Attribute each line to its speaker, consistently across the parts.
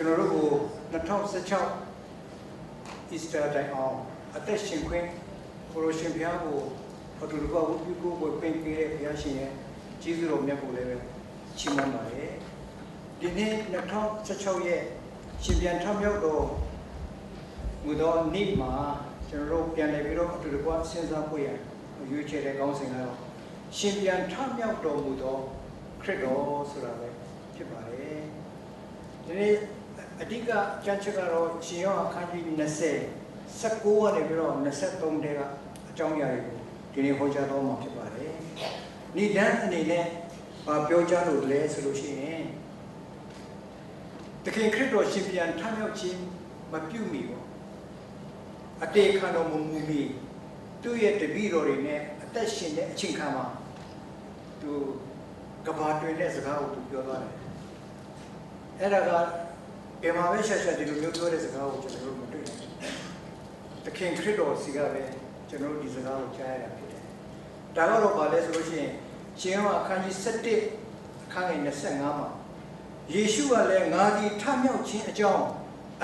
Speaker 1: ကျွန်တော်တို့ကို2016 Easter တိုင်အောင်အသက်ရှင်ခွင့်ကိုလိုရှင်ဘုရားကိုအတူတူကဝတ်ပြုကိုပင်ပေးတဲ့ဘုရားရှင်ရဲ့ကျေးဇူးတော်မြတ်ကိုလည်းပဲချီးမွမ်းပါတယ်ဒီနေ့2016ရဲ့ရှင်ပြန်ထမြောက်တော်မူသောနေ့မှာကျွန်တော်တို့ပြန်လည်ပြီးတော့အတူတူကစဉ်းစားဖို့ရရွေးချယ်တဲ့ကောင်းစဉ်ကတော့ရှင်ပြန်ထမြောက်တော်မူသောခရစ်တော်ဆိုတာပဲဖြစ်ပါတယ်ဒီနေ့အဓိကကြံချက်ကတော့ရှင်ယောဟန်အခန်းကြီး20 19ကနေပြီးတော့23တဲကအကြောင်းအရာတွေကိုဒီနေ့ဟောကြားတော်မှာဖြစ်ပါတယ်။ဤတန်းအနေနဲ့ပြောကြားလို့လဲဆိုလို့ရှိရင်တခင်ခရစ်တော်ရှင်ပြန်ထမြောက်ခြင်းမပြုမီပေါ့အတေခံတော်မူမီသူ့ရဲ့တပည့်တော်တွေနဲ့အသက်ရှင်တဲ့အချိန်ခါမှာသူကဘာတွင်တဲ့စကားကိုသူပြောသွားတယ်။အဲ့ဒါကဘယ်မှာပဲဆက်ဆက်ဒီလိုမျိုးပြောတဲ့စကားကိုကျွန်တော်တို့မတွေ့ဘူး။တခင်ခရစ်တော်စီကပဲကျွန်တော်တို့ဒီစကားကိုကြားရတာဖြစ်တယ်။ဒါတော့ဘာလဲဆိုလို့ရှိရင်ရှင်ယောဟန်အခန်းကြီး17အခန်းငယ်25မှာယေရှုကလည်းငါဒီထမြောက်ခြင်းအကြောင်း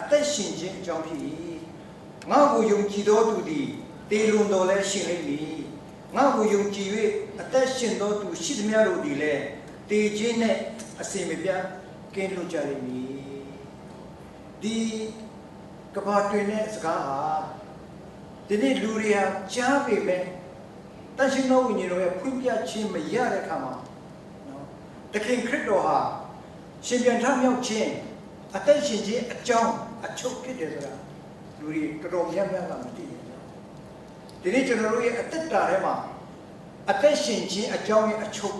Speaker 1: အသက်ရှင်ခြင်းအကြောင်းဖြစ်၏။ငါ့ကိုယုံကြည်သောသူသည်တည်လွန်တော်လဲရှင်လိမ့်မည်။ငါ့ကိုယုံကြည်၍အသက်ရှင်သောသူရှိသမျှတို့သည်လည်းတည်ခြင်းနဲ့အစဉ်မပြတ်ကင်းလွတ်ကြလိမ့်မည်။ဒီကဘာတွင်တဲ့စကားဟာဒီနေ့လူတွေဟာကြားပေမဲ့တန်ရှင်သောဝိညာဉ်တော်ရဲ့ဖွင့်ပြခြင်းမရတဲ့အခါမှာနော်တခင်ခရစ်တော်ဟာရှင်ပြန်ထမြောက်ခြင်းအသက်ရှင်ခြင်းအကြောင်းအချုပ်ဖြစ်တယ်ဆိုတာလူတွေတော်တော်များများကမသိဘူးဒီနေ့ကျွန်တော်တို့ရဲ့အသက်တာထဲမှာအသက်ရှင်ခြင်းအကြောင်းရဲ့အချုပ်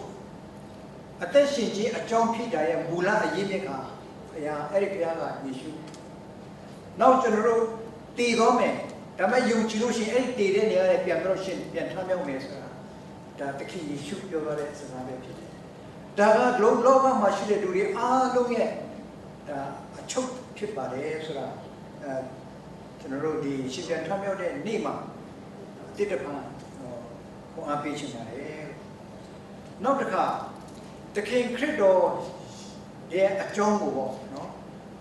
Speaker 1: အသက်ရှင်ခြင်းအကြောင်းဖြစ်တာရဲ့မူလအရင်းမြစ်ကဘုရားအဲ့ဒီဘုရားကယေရှုနောက်ကျွန်တော်တို့တည်တော်မယ်ဒါမဲ့ယုံကြည်လို့ရှိရင်အဲ့ဒီတည်တဲ့နေရာနဲ့ပြန်ပြီးတော့ရှင်ပြန်ထမြောက်မယ်ဆိုတာဒါတခင်ယေရှုပြောသွားတဲ့စကားပဲဖြစ်တယ်ဒါကလောကမှာရှိတဲ့လူတွေအားလုံးရဲ့ဒါအချုပ်ဖြစ်ပါတယ်ဆိုတာကျွန်တော်တို့ဒီရှင်ပြန်ထမြောက်တဲ့နေ့မှာတိတ္တဖန်ဟောအားပေးချင်ပါတယ်နောက်တစ်ခါတခင်ခရစ်တော်ရဲ့အကြောင်းကိုပေါ့နော်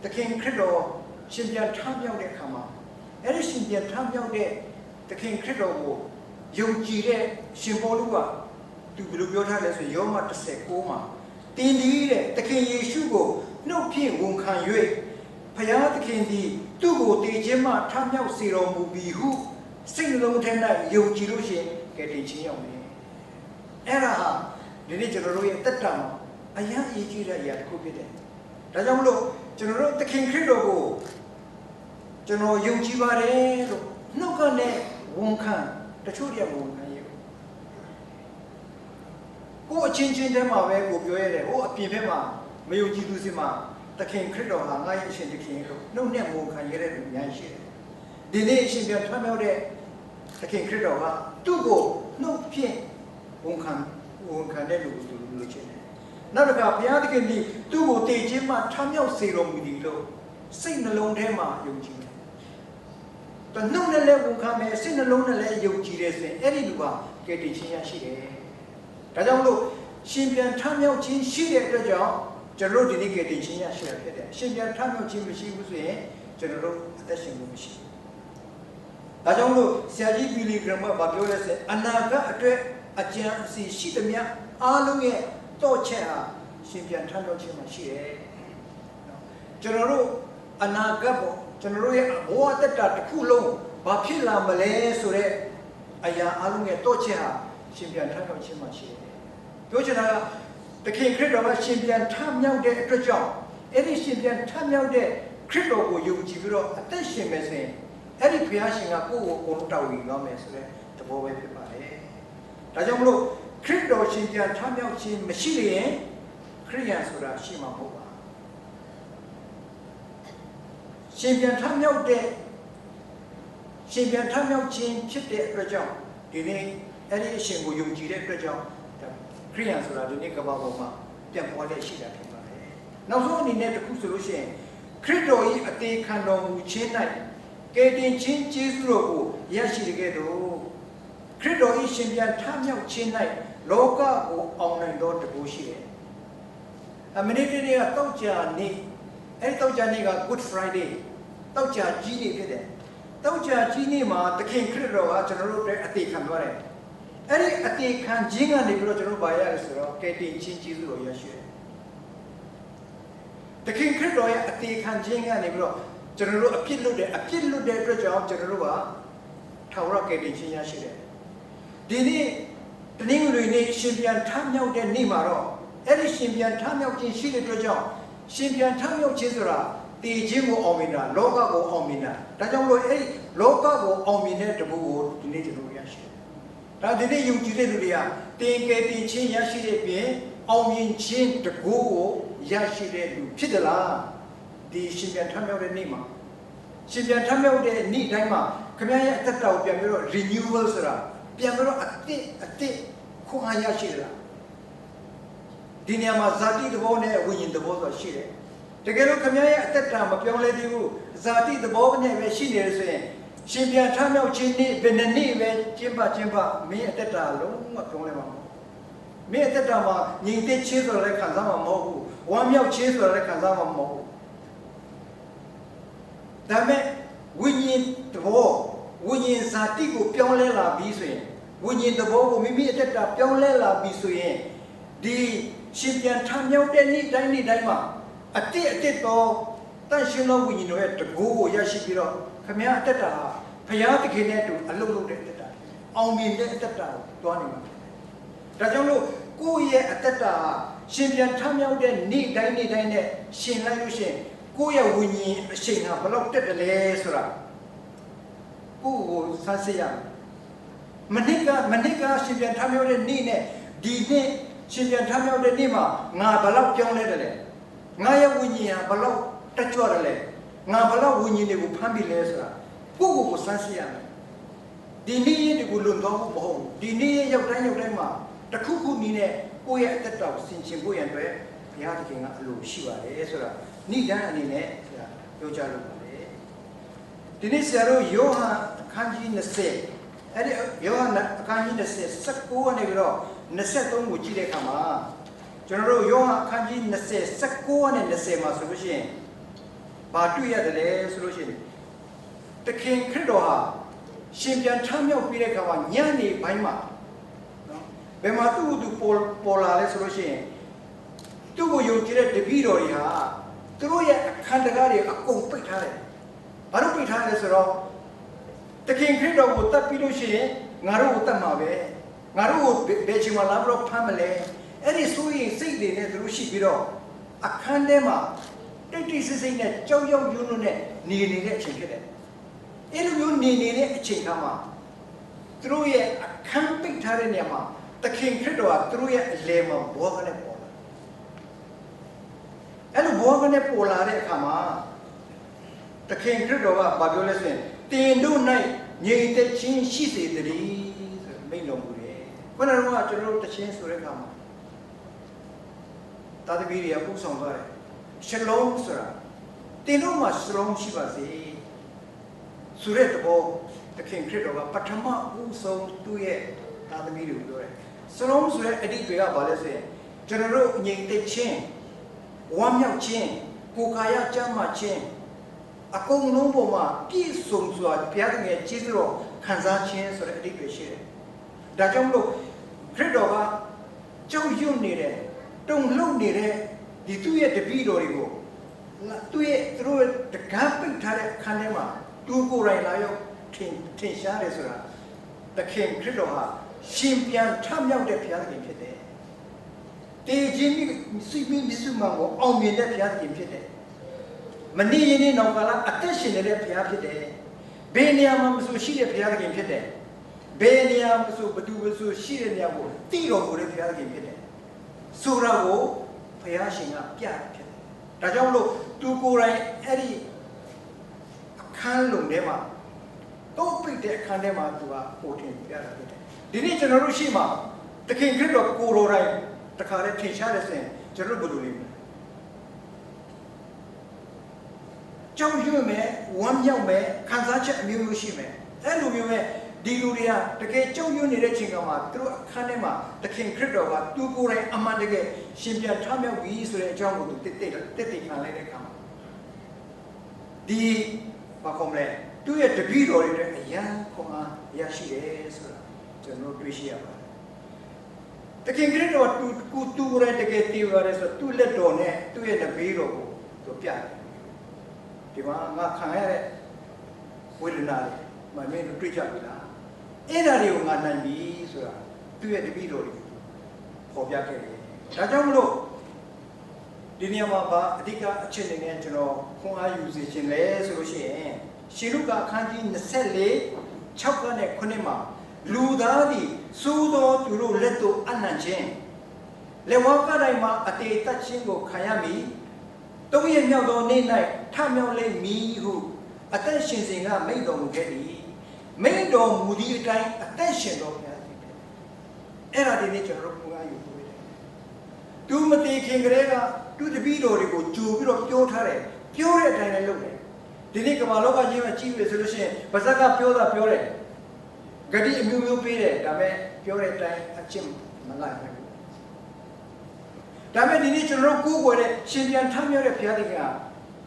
Speaker 1: တခင်ခရစ်တော်ရှင်ပြန်ထမြောက်တဲ့အခါမှာအဲ့ဒီရှင်ပြန်ထမြောက်တဲ့တခင်ခရစ်တော်ကိုယုံကြည်တဲ့ရှင်ပေါလုကသူဘယ်လိုပြောထားလဲဆိုယောမ19မှာတင်ဒီတဲ့တခင်ယေရှုကိုနှုတ်ဖြင့်ဝန်ခံ၍ဖျားသခင်သည်သူ့ကိုတည်ခြင်းမှထမြောက်စေတော်မူပြီဟုစိတ်နှလုံးထဲ၌ယုံကြည်လို့ရှိရင်ကယ်တင်ခြင်းရောက်တယ်အဲ့ဒါဟာဒီနေ့ကျွန်တော်တို့ရဲ့တက်တာမှာအရင်အရေးကြီးတဲ့အရာတစ်ခုဖြစ်တယ်ဒါကြောင့်မလို့ကျွန်တော်တို့သခင်ခရစ်တော်ကိုကျွန်တော်ယုံကြည်ပါတယ်လို့နှုတ်ကနဲ့ဝန်ခံတချို့တည်းဝန်ခံရကိုအချင်းချင်းတည်းမှာပဲကိုပြောရတယ်ဟိုအပြင်ဘက်မှာမယုံကြည်သူစီမှာသခင်ခရစ်တော်ဟာငါ့ရဲ့အရှင်သခင်လို့နှုတ်နဲ့ဝန်ခံရတဲ့လူများရှိတယ်ဒီနေ့အရှင်ပြန်ထွန်းမြောက်တဲ့သခင်ခရစ်တော်ကသူ့ကိုနှုတ်ဖြင့်ဝန်ခံတဲ့လူလို့ချင်းတယ်နောက်တစ်ခါဘုရားသခင်ဒီသူ့ကိုတည်ခြင်းမှထမြောက်စေတော်မူသည်လို့စိတ်နှလုံးထဲမှာယုံကြည်တယ်တနှုတ်နဲ့လည်းဝန်ခံမယ်စိတ်နှလုံးနဲ့လည်းယုံကြည်တယ်ဆိုရင်အဲ့ဒီလူကကယ်တင်ခြင်းရရှိတယ်ဒါကြောင့်မလို့ရှင်ပြန်ထမြောက်ခြင်းရှိတဲ့အတွက်ကြောင့်ကျွန်တော်တို့ဒီနေ့ကယ်တင်ခြင်းရရှိရဖြစ်တယ်ရှင်ပြန်ထမြောက်ခြင်းမရှိဘူးဆိုရင်ကျွန်တော်တို့အသက်ရှင်မှုမရှိဘူးဒါကြောင့်လို့ဆရာကြီးပီလီဂရမ်ကပြောလဲဆိုအနာဂတ်အတွက်အကျံအစီရှိသမျှအားလုံးရဲ့တော့ချက်ဟာရှင်ပြန်ထမြောက်ခြင်းမရှိတယ်ကျွန်တော်တို့အနာဂတ်ပေါ့ကျွန်တော်တို့ရဲ့ဘဝတက်တာတစ်ခုလုံးဘာဖြစ်လာမလဲဆိုတော့အရာအလုံးရဲ့တော့ချက်ဟာရှင်ပြန်ထမြောက်ခြင်းမရှိတယ်ပြောချင်တာကတခင်ခရစ်တော်ကရှင်ပြန်ထမြောက်တဲ့အတွက်ကြောင့်အဲ့ဒီရှင်ပြန်ထမြောက်တဲ့ခရစ်တော်ကိုယုံကြည်ပြီးတော့အသက်ရှင်မယ်ဆိုရင်အဲ့ဒီဘုရားရှင်ကကိုယ့်ကိုကိုယ်တောက်ယူရမယ်ဆိုတဲ့သဘောပဲဖြစ်ပါတယ်ဒါကြောင့်မလို့ခရစ်တော်ရှင်ပြန်ထမြောက်ခြင်းမရှိရင်ခရိယန်ဆိုတာရှိမှာမဟုတ်ပါရှင်ပြန်ထမြောက်ခြင်းဖြစ်တဲ့အတွက်ကြောင့်ဒီနေ့အဲ့ဒီအရှင်ကိုယုံကြည်တဲ့အတွက်ကြောင့်ခရိယန်ဆိုတာဒီနေ့ကမ္ဘာပေါ်မှာပြန်ပေါ်တဲ့ရှိတာဖြစ်ပါတယ်နောက်ဆုံးအနေနဲ့တစ်ခုဆိုလို့ရှိရင်ခရစ်တော်၏အသေးခံတော်မူခြင်း၌ကယ်တင်ခြင်းကျေးဇူးတော်ကိုရရှိတဲ့ကဲ့သို့ခရစ်တော်၏ရှင်ပြန်ထမြောက်ခြင်း၌လောကကိုအောင်နိုင်သောတကူရှိတယ်အမနိတ္တတွေကတောက်ကြနေ အဲ့တောက်ကြနေ့က Good Friday တောက်ကြကြီးနေ့ဖြစ်တယ်တောက်ကြကြီးနေ့မှာသခင်ခရစ်တော်ကကျွန်တော်တို့အတွက်အသေးခံသွားတယ်အဲ့ဒီအသေးခံခြင်းကနေပြီးတော့ကျွန်တော်ဘာရလဲဆိုတော့ကယ်တင်ခြင်းကျေးဇူးတော်ရရှိတယ်သခင်ခရစ်တော်ရဲ့အသေးခံခြင်းကနေပြီးတော့ကျွန်တော်တို့အပြစ်လွတ်တဲ့အတွက်ကြောင့်ကျွန်တော်တို့ကထာဝရကယ်တင်ခြင်းရရှိတယ်ဒီနေ့တနင်္ဂနွေနေ့ရှင်ပြန်ထမြောက်တဲ့နေ့မှာတော့အဲ့ဒီရှင်ပြန်ထမြောက်ခြင်းရှိတဲ့အတွက်ကြောင့်ရှင်ပြန်ထမြောက်ခြင်းဆိုတာတည်ခြင်းကိုအောင်မြင်တာလောကကိုအောင်မြင်တာဒါကြောင့်မို့အဲ့ဒီလောကကိုအောင်မြင်တဲ့တပူကိုဒီနေ့ကျွန်တော်ရရှိတယ်ဒါဒီနေ့ယုံကြည်တဲ့လူတွေကတင်ကယ်တင်ခြင်းရရှိတဲ့ပြင်အောင်မြင်ခြင်းတကူကိုရရှိတဲ့လူဖြစ်သလားဒီရှင်ပြန်ထမြောက်တဲ့နေ့မှာရှင်ပြန်ထမြောက်တဲ့နေ့တိုင်းမှာခမရဲ့အသက်တာကိုပြန်ပြီးတော့ renewal ဆိုတာပြန်ပြီးတော့အသစ်ခွန်အားရရှိလားဒီနေရာမှာဇာတိသဘောနဲ့ဝိညာဉ်သဘောဆိုတာရှိတယ်တကယ်လို့ခမရဲ့အသက်တာမပြောင်းလဲသေးဘူးဇာတိသဘောနဲ့ပဲရှိနေရဆိုရင်ရှင်ပြန်ထမြောက်ခြင်းနေ့ဘယ်နှစ်နေ့ပဲကျင်းပမင်းအသက်တာလုံးဝပြောင်းလဲမှာမဟုတ်မင်းအသက်တာမှာညီတဲ့ချင်းဆိုတာလည်းခံစားမှာမဟုတ်ဘူးဝမ်းမြောက်ခြင်းဆိုတာလည်းခံစားမှာမဟုတ်ဘူးဒါမဲ့ဝိညာဉ်သဘောဝိညာဉ်ဇာတိကိုပြောင်းလဲလာပြီးဆိုရင်ဝိညာဉ်သဘောကိုမိမိအသက်တာပြောင်းလဲလာပြီးဆိုရင်ဒီရှင်ပြန်ထမြောက်တဲ့နေ့တိုင်းမှာအတိတော့တန်ရှင်သောဝိညာဉ်တော်ရဲ့တကူကိုရရှိပြီးတော့ခမည်းအသက်တာဟာဘုရားသခင်နဲ့အတူအလုံးလုံးတဲ့အသက်တာအောင်မြင်တဲ့အသက်တာကိုတွားနေမှာဒါကြောင့်လို့ကိုယ့်ရဲ့အသက်တာရှင်ပြန်ထမြောက်တဲ့နေ့တိုင်းနဲ့ရှင်လိုက်လို့ရှင်ကိုယ့်ရဲ့ဝိညာဉ်အရှိန်ဟာဘယ်လောက်တက်တယ်လဲဆိုတာကိုယ့်ကိုစမ်းစစ်ရမယ်မနစ်ကရှင်ပြန်ထမြောက်တဲ့နေ့နဲ့ဒီနေ့ရှင်ပြန်ထမြောက်တဲ့နေ့မှာငါဘယ်လောက်ပြောင်းလဲတယ်လဲငါရဲ့ဝိညာဉ်ဟာဘယ်လောက်တက်ကြွတယ်လဲငါဘယ်လောက်ဝိညာဉ်တွေကိုဖမ်းပြီးလဲဆိုတာကိုယ့်ကိုစမ်းစစ်ရမယ်ဒီနေ့ရဲ့ဒီကိုလွန်သွားဖို့မဟုတ်ဘူးဒီနေ့ရဲ့ရောက်တိုင်းမှာတခုခုနည်းနဲ့ကိုယ့်ရဲ့အသက်တာကိုဆင်ခြင်ဖို့ရန်အတွက်ဘုရားသခင်ကအလိုရှိပါတယ်ဆိုတာနေ့တိုင်းအနေနဲ့ပြောကြလို့ပါတယ်ဒီနေ့ဆရာတို့ယောဟန်အခန်းကြီး20အဲ့ဒီယောဟန်အခန်းကြီး20 19ကနေပြီးတော့23ကိုကြည့်တဲ့အခါမှာကျွန်တော်တို့ယောဟန်အခန်းကြီး20 19နဲ့20မှာဆိုလို့ရှိရင်ဘာတွေ့ရတယ်လဲဆိုလို့ရှိရင်တခင်ခရစ်တော်ဟာရှင်ပြန်ထမြောက်ပြီးတဲ့အခါမှာညနေပိုင်းမှာနော်ဘယ်မှာသူ့ပေါ်လာလဲဆိုလို့ရှိရင်သူ့ကိုယုံကြည်တဲ့တပည့်တော်တွေဟာသူတို့ရဲ့အခန်းတကားတွေအကုန်ပိတ်ထားတယ်ဘာလို့ပိတ်ထားလဲဆိုတော့တခင်ခရစ်တော်ကိုတတ်ပြီးလို့ရှိရင်ငါတို့ကိုတတ်မှာပဲငါတို့ကိုဘယ်ချိန်မှလာပြီးတော့ဖမ်းမလဲအဲ့ဒီဆိုရင်စိတ်တွေနဲ့သူတို့ရှိပြီးတော့အခန်းထဲမှာတိတ်ဆိတ်နဲ့ကြောက်ရွံ့ယွန်းနဲ့နေနေတဲ့အချိန်ဖြစ်တယ်အဲ့လိုမျိုးနေနေတဲ့အချိန်ကမှသူတို့ရဲ့အခန်းပိတ်ထားတဲ့နေရာမှာသခင်ခရစ်တော်ကသူတို့ရဲ့အလယ်မှာဘောကနေပေါ်လာအဲ့လိုဘောကနေပေါ်လာတဲ့အခါမှာသခင်ခရစ်တော်ကဘာပြောလဲဆိုရင်တင်တို့၌ငြိမ်သက်ခြင်းရှိစေတည်းဆိုမိန့်တော်မူတယ်ခုနကကျွန်တော်တို့တခြင်းဆိုတဲ့အခါမှာသာသမီတွေကပူဆောင်သွားတယ်ရှလုံဆိုတာတင်တို့မှာရှလုံရှိပါစေဆိုတဲ့သဘောသခင်ခရစ်တော်ကပထမဦးဆုံးသူ့ရဲ့သာသမီတွေကိုပြောတယ်ရှလုံဆိုတဲ့အဓိပ္ပာယ်ကဘာလဲဆိုရင်ကျွန်တော်တို့ငြိမ်သက်ခြင်းဝမ်းမြောက်ခြင်းကိုယ်ကာယကျမ်းမာခြင်းအကုန်လုံးပေါ်မှာပြည့်စုံစွာဘုရားသခင်ကျေးဇူးတော်ခံစားခြင်းဆိုတဲ့အဓိပ္ပာယ်ရှိတယ်ဒါကြောင့်မလို့ခရစ်တော်ကကြောက်ရွံ့နေတဲ့တုန်လှုပ်နေတဲ့ဒီသူ့ရဲ့တပည့်တော်တွေကိုသူတို့တကားပိတ်ထားတဲ့အခန်းထဲမှာသူကိုယ်တိုင်လာရောက်ထင်ရှားတယ်ဆိုတာသခင်ခရစ်တော်ဟာရှင်ပြန်ထမြောက်တဲ့ဘုရားသခင်ဖြစ်တယ်။တည်ခြင်းစိတ်မမြစုမှန်ကိုအောင်မြင်တဲ့ဘုရားသခင်ဖြစ်တယ်။မနေ့ယနေ့နောင်ကာလအသက်ရှင်နေတဲ့ဘုရားဖြစ်တယ်။ဘယ်နေရာမှာမဆိုရှိတဲ့ဘုရားသခင်ဖြစ်တယ်။ဘယ်နေရာမှာဆိုဘသူမဆိုရှိတဲ့နေရာကိုတည်တော်မူတဲ့ဘုရားသခင်ဖြစ်တယ်။ဆိုတာကိုဘုရားရှင်ကပြတယ်ဖြစ်တယ်။ဒါကြောင့်မလို့သူကိုယ်တိုင်အဲ့ဒီအခန်းလုံးထဲမှာတော့ပိတ်တဲ့အခန်းထဲမှာသူကပို့ထင်ပြတာဖြစ်တယ်ဒီနေ့ကျွန်တော်တို့ရှိမှသခင်ခရစ်တော်ကိုယ်တော်တိုင်တခါတည်းထင်ရှားတဲ့ဆိုရင်ကျွန်တော်တို့ဘယ်လိုလဲကြောက်ရွံ့မယ်ဝမ်းမြောက်မယ်ခံစားချက်အမျိုးမျိုးရှိမယ်အဲ့လိုမျိုးပဲဒီလူတွေကတကယ်ကြောက်ရွံ့နေတဲ့ချိန်ကမှသူတို့အခန်းထဲမှာသခင်ခရစ်တော်ကသူကိုယ်တိုင်အမှန်တကယ်ရှင်ပြန်ထမြောက်ပြီဆိုတဲ့အကြောင်းကိုသူတိတ်ခံလိုက်တဲ့အခါမှာ ဒီဘာကောမလဲသူ့ရဲ့တပည့်တော်တွေအရန်ခွန်အားရရှိတယ်ဆိုတာကျွန်တော်တွေ့ရှိရပါတယ်တခင်ခရစ်တော်တူရတဲ့တကယ်တည်ရတယ်ဆိုသူ့လက်တော်နဲ့သူ့ရဲ့တပည့်တော်ကိုသူပြတယ်ဒီမှာငါခံရတဲ့ဝေဒနာတွေမင်းတို့တွေ့ကြပြီလားအဲ့ဒါတွေကိုငါနိုင်ပြီဆိုတာသူ့ရဲ့တပည့်တော်တွေပေါ်ပြခဲ့တယ်ဒါကြောင့်မလို့ဒီနေရာမှာဗာအဓိကအချက်အနေနဲ့ကျွန်တော်ခွန်အားယူစေခြင်းလဲဆိုလို့ရှိရင်ရှေလုကာအခန်းကြီး24 6ကနေ9မှာလူသားသည်စိုးသောသူတို့လက်သို့အနှံခြင်းလက်ဝါးကတိုင်းမှာအတေတက်ခြင်းကိုခံရမည်သုံးရမြောက်သောနေ့၌ထမြောက်လိမ့်မည်ဟုအသက်ရှင်စဉ်ကမိန့်တော်မူခဲ့သည်မိန့်တော်မူသည့်အတိုင်းအသက်ရှင်တော်ဘုရားဖြစ်တယ်အဲ့ဒါဒီနေ့ကျွန်တော်တို့ခွန်အားယူဖို့ရတယ်သူမတည်ခင်ကလေးကသူတပည့်တော်တွေကိုကြိုပြီးတော့ပြောထားတယ်ပြောတဲ့အတိုင်းလည်းလုပ်တယ်ဒီနေ့ကမ္ဘာလောကကြီးမှာကြည့်ရဆိုလို့ရှိရင်ဗဇက်ကပြောတယ်ဂတိအမျိုးမျိုးပေးတယ်ဒါပေမဲ့ပြောတဲ့အတိုင်းအချင်းမလိုက်ဘူးဒါပေမဲ့ဒီနေ့ကျွန်တော်တို့ကိုးကွယ်တဲ့ရှင်ပြန်ထမြောက်တဲ့ဘုရားသခင်က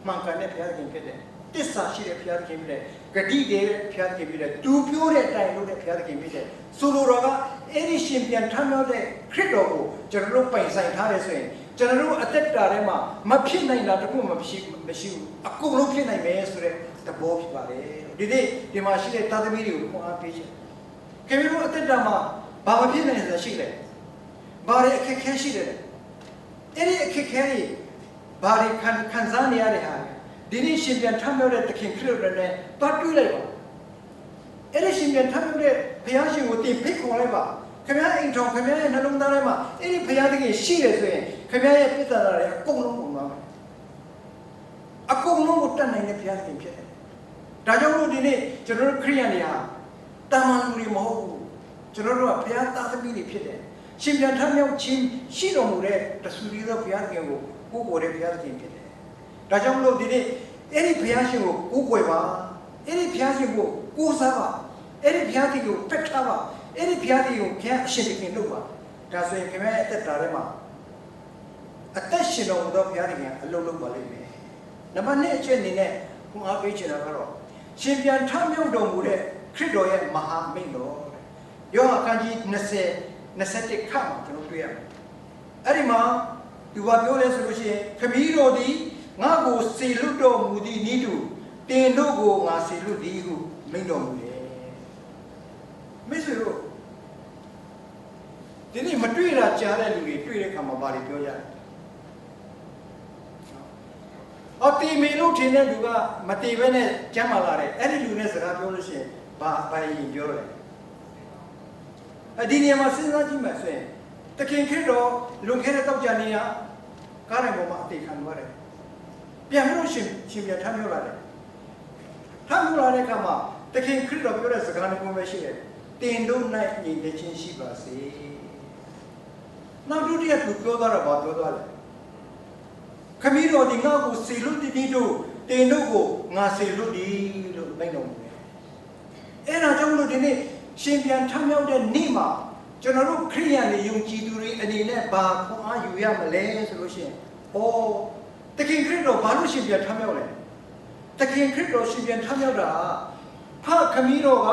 Speaker 1: မှန်ကန်တဲ့ဘုရားသခင်ဖြစ်တယ်တစ္ဆာရှိတဲ့ဘုရားသခင်ဖြစ်တယ်ဂတိတဲ့ဘုရားသခင်ဖြစ်တယ်သူပြောတဲ့အတိုင်းလုပ်တဲ့ဘုရားသခင်ဖြစ်တယ်ဆိုလိုတော့ကအဲ့ဒီရှင်ပြန်ထမြောက်တဲ့ခရစ်တော်ကိုကျွန်တော်တို့ပိုင်ဆိုင်ထားတယ်ဆိုရင်ကျွန်တော်တို့အသက်တာထဲမှာမဖြစ်နိုင်တာတခုမှမရှိဘူးအကုန်လုံးဖြစ်နိုင်မယ်ဆိုတဲ့သဘောဖြစ်ပါတယ်ဒီနေ့ဒီမှာရှိတဲ့သားသမီးတွေကိုခွန်အားပေးခြင်းခင်ဗျားတို့အသက်တာမှာဘာမဖြစ်နိုင်ဆိုတာရှိတယ်ဘာတွေအခက်ခဲရှိတယ်အဲ့ဒီအခက်ခဲတွေဘာတွေခံစားနေရတဲ့ဟာဒီနေ့ရှင်ပြန်ထမြောက်တဲ့သခင်ခရစ်တော်နဲ့တွားတွေ့လိုက်ပါအဲ့ဒီရှင်ပြန်ထမြောက်တဲ့ဘုရားရှင်ကိုတင်ဖိတ်ခေါ်လိုက်ပါခင်ဗျားအိမ်ထောင်ခင်ဗျားရဲ့နှလုံးသားထဲမှာအဲ့ဒီဘုရားသခင်ရှိတယ်ဆိုရင်ခင်ဗျားရဲ့ပြဿနာတွေအကုန်လုံးပုံသွားမယ်အကုန်လုံးကိုတတ်နိုင်တဲ့ဘုရားသခင်ဖြစ်တယ်ဒါကြောင့်မို့ဒီနေ့ကျွန်တော်တို့ခရိယန်တွေဟာတာမန်လူတွေမဟုတ်ဘူးကျွန်တော်တို့ကဘုရားသားသမီးတွေဖြစ်တယ်ရှင်ပြန်ထမြောက်ခြင်းရှိတော်မူတဲ့တဆူရီသောဘုရားသခင်ကိုကိုးကွယ်တဲ့ဘုရားသခင်ဖြစ်တယ်ဒါကြောင့်မလို့ဒီနေ့အဲ့ဒီဘုရားရှင်ကိုကိုးကွယ်ပါအဲ့ဒီဘုရားရှင်ကိုကိုးစားပါအဲ့ဒီဘုရားသခင်ကိုဖက်ထားပါအဲ့ဒီဘုရားသခင်ကိုဘုရားအရှင်သခင်လုပ်ပါဒါဆိုရင်ခင်ဗျားရဲ့အသက်တာထဲမှာအသက်ရှင်တော်မူသောဘုရားသခင်အလုံးလုံးပါလိမ့်မယ်နံပါတ်2အချက်အနေနဲ့ခွန်အားပေးချင်တာကတော့ရှင်ပြန်ထမြောက်တော်မူတဲ့ခရစ်တော်ရဲ့မဟာမိန့်တော်ယောဟန်အခန်းကြီး20 ခန့်မှာကျွန်တော်တွေ့ရမယ်အဲ့ဒီမှာသူကပြောလဲဆိုလို့ရှိရင်ခမည်းတော်သည်ငါ့ကိုစေလွတ်တော်မူသည်နည်းတူတင်တို့ကိုငါစေလွတ်သည်ဟုမိန့်တော်မူတယ်မိတ်ဆွေတို့ဒီနေ့မတွေ့တာကြားတဲ့လူတွေတွေ့တဲ့အခါမှာဘာတွေပြောကြလဲအတီမီလို့ထင်တဲ့လူကမတီးဘဲနဲ့ကျမ်းမာလာတယ်အဲ့ဒီလူနဲ့စကားပြောလို့ရှိရင်ဘာရင်ပြောလဲဒီနေရာမှာစဉ်းစားကြည့်မှဆိုရင်တခင်ခရစ်တော်လွန်ခဲ့တဲ့တောက်ကြနေရကားတိုင်းပေါ်မှာအတေခံသွားတယ်ပြန်ပြီးတော့ရှင်ပြန်ထမ်းပြောလာတယ်ထမ်းပြောလာတဲ့အခါမှာတခင်ခရစ်တော်ပြောတဲ့စကားတစ်ခုပဲရှိတယ်တင်တို့၌ညီတဲ့ချင်းရှိပါစေနောက်ဒုတိယသူပြောသွားတော့ဘာပြောသွားလဲခမည်းတော်ဒီငါ့ကိုစေလွတ်တည်တို့တင်တို့ကိုငါစေလွတ်သည်လို့မိန့်တော်မူတယ်အဲ့ဒါကြောင့်လို့ဒီနေ့ရှင်ပြန်ထမြောက်တဲ့နေ့မှာကျွန်တော်တို့ခရိယန်တွေယုံကြည်သူတွေအနေနဲ့ဘာခွန်အားယူရမလဲဆိုလို့ရှိရင်တခင်ခရစ်တော်ဘာလို့ရှင်ပြန်ထမြောက်လဲတခင်ခရစ်တော်ရှင်ပြန်ထမြောက်တာဖခမည်းတော်က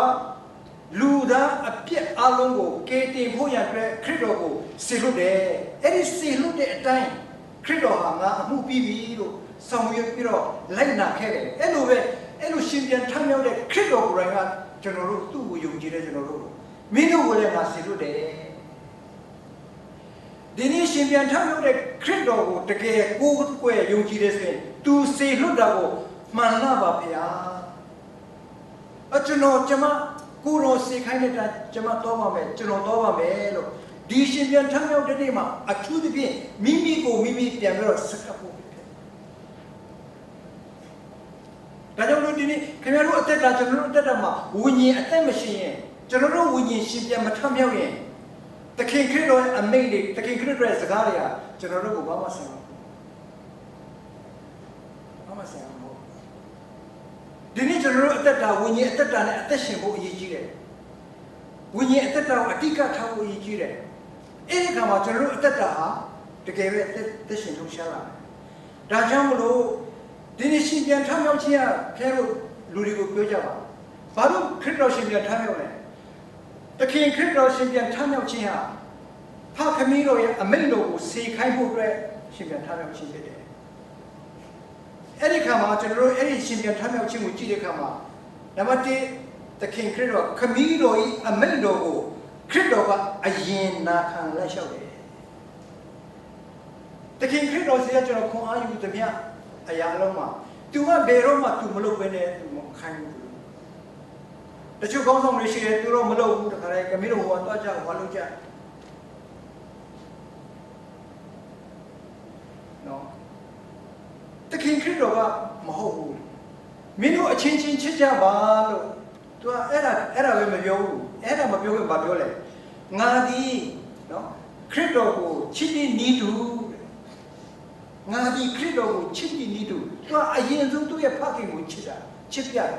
Speaker 1: လူသားအပြစ်အလုံးကိုကယ်တင်ဖို့ရတဲ့ခရစ်တော်ကိုစေလွတ်တယ်အဲ့ဒီစေလွတ်တဲ့အတိုင်းခရစ်တော်ဟာငါအမှုပြီးပြီလို့ဆောင်ရွက်ပြီးတော့လိုက်နာခဲ့တယ်အဲ့လိုရှင်ပြန်ထမြောက်တဲ့ခရစ်တော်ကိုယ်တိုင်ကကျွန်တော်တို့သူ့ကိုယုံကြည်တဲ့ကျွန်တော်တို့မင်းတို့ကိုလည်းငါစေလွတ်တယ်ဒီနေ့ရှင်ပြန်ထမြောက်တဲ့ခရစ်တော်ကိုတကယ်ကိုယ်ကိုယ်ယုံကြည်တဲ့ဆိုရင်သူစေလွတ်တာကိုမှန်လားပါဗျာကျွန်တော်ကိုယ်တော်စေခိုင်းတဲ့ကျွန်မတော့ပါမယ်ကျွန်တော်တော့ပါမယ်လို့ဒီရှင်ပြန်ထမြောက်တဲ့နေ့မှာအထူးသဖြင့်မိမိကိုမိမိပြန်ပြီးတော့စကပ်ဖို့ဒါကြောင့်လို့ဒီနေ့ခင်ဗျားတို့အသက်တာကျွန်တော်တို့အသက်တာမှာဝိညာဉ်အသက်မရှိရင်ကျွန်တော်တို့ဝိညာဉ်ရှင်ပြန်မထမြောက်ရင်သခင်ခရစ်တော်ရဲ့အမိန့်တွေသခင်ခရစ်တော်ရဲ့စကားတွေကကျွန်တော်တို့ကိုဘာမှဆိုင်ဘူးဘာမှဆိုင်ဘူးဒီနေ့ကျွန်တော်တို့အသက်တာဝိညာဉ်အသက်တာနဲ့အသက်ရှင်ဖို့အရေးကြီးတယ်ဝိညာဉ်အသက်တာကိုအတိတ်ကထားဖို့အရေးကြီးတယ်အဲ့ဒီခါမှာကျွန်တော်တို့အသက်တာဟာတကယ်ပဲအသက်ရှင်လှုပ်ရှားလာတယ်ဒါကြောင့်မလို့ဒ ဒီနေ့ရှင်ပြန်ထမြောက်ခြင်းကဖျားတို့လူတွေကိုပြောကြပါဘာလို့ခရစ်တော်ရှင်ပြန်ထမြောက်လဲတခင်ခရစ်တော်ရှင်ပြန်ထမြောက်ခြင်းဟာဖခင်တော်ရဲ့အမိန့်တော်ကိုစေခိုင်းဖို့အတွက်ရှင်ပြန်ထမြောက်ခြင်းဖြစ်တယ်အဲ့ဒီခါမှာကျွန်တော်တို့အဲ့ဒီရှင်ပြန်ထမြောက်ခြင်းကိုကြည့်တဲ့အခါမှာနံပါတ်1တခင်ခရစ်တော်ခမည်းတော်၏အမိန့်တော်ကိုခရစ်တော်ကအရင်နာခံလက်လျှောက်တယ်တခင်ခရစ်တော်စီကကျွန်တော်ခွန်အားယူသမျှအရာလုံးမှာသူကဘယ်တော့မှသူမလုပ်ဘဲနဲ့သူမခိုင်းဘူးတချို့ကောင်းဆောင်တွေရှိတယ်သူတို့မလုပ်ဘူးတခါတည်းခမည်းတော်ဟောတော့ကြဟောလို့ကြနော်တခင်ခရစ်တော်ကမဟုတ်ဘူးမင်းတို့အချင်းချင်းချစ်ကြပါလို့သူကအဲ့ဒါပဲမပြောဘူးအဲ့ဒါမပြောရင်ဘာပြောလဲငါဒီနော်ခရစ်တော်ကိုချစ်တဲ့ဤသူငါဒီခရစ်တော်ကိုချစ်တဲ့ဤသူသူကအရင်ဆုံးသူ့ရဲ့ဖခင်ကိုချစ်တာချစ်ပြတယ်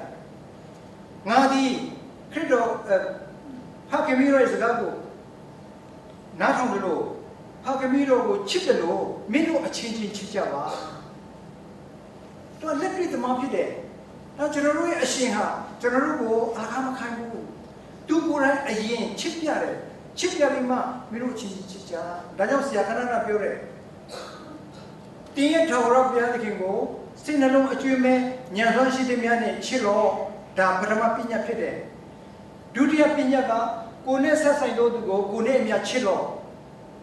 Speaker 1: ငါဒီခရစ်တော်ဖခင်မိရဲ့စကားကိုနားထောင်တယ်လို့ဖခင်မိတော်ကိုချစ်တယ်လို့မင်းတို့အချင်းချင်းချစ်ကြပါသူကလက်တွေ့သမားဖြစ်တယ်။ကျွန်တော်တို့ရဲ့အရှင်ဟာကျွန်တော်တို့ကိုအားမခိုင်းဘူး။သူကိုယ်တိုင်အရင်ချစ်ပြတယ်။ချစ်ပြပြီးမှမင်းတို့ချင်းချစ်ကြ။ဒါကြောင့်ဆရာခဏခဏပြောတယ်။တင်းရဲ့ထာဝရဘုရားသခင်ကိုစိတ်နှလုံးအကျွေးမဲ့ဉာဏ်စွမ်းရှိတဲ့များနဲ့ချစ်လို့ဒါပထမပညာဖြစ်တယ်။ဒုတိယပညာကကိုယ်နဲ့ဆက်ဆိုင်သောသူကိုကိုယ်နဲ့အမြချစ်လို့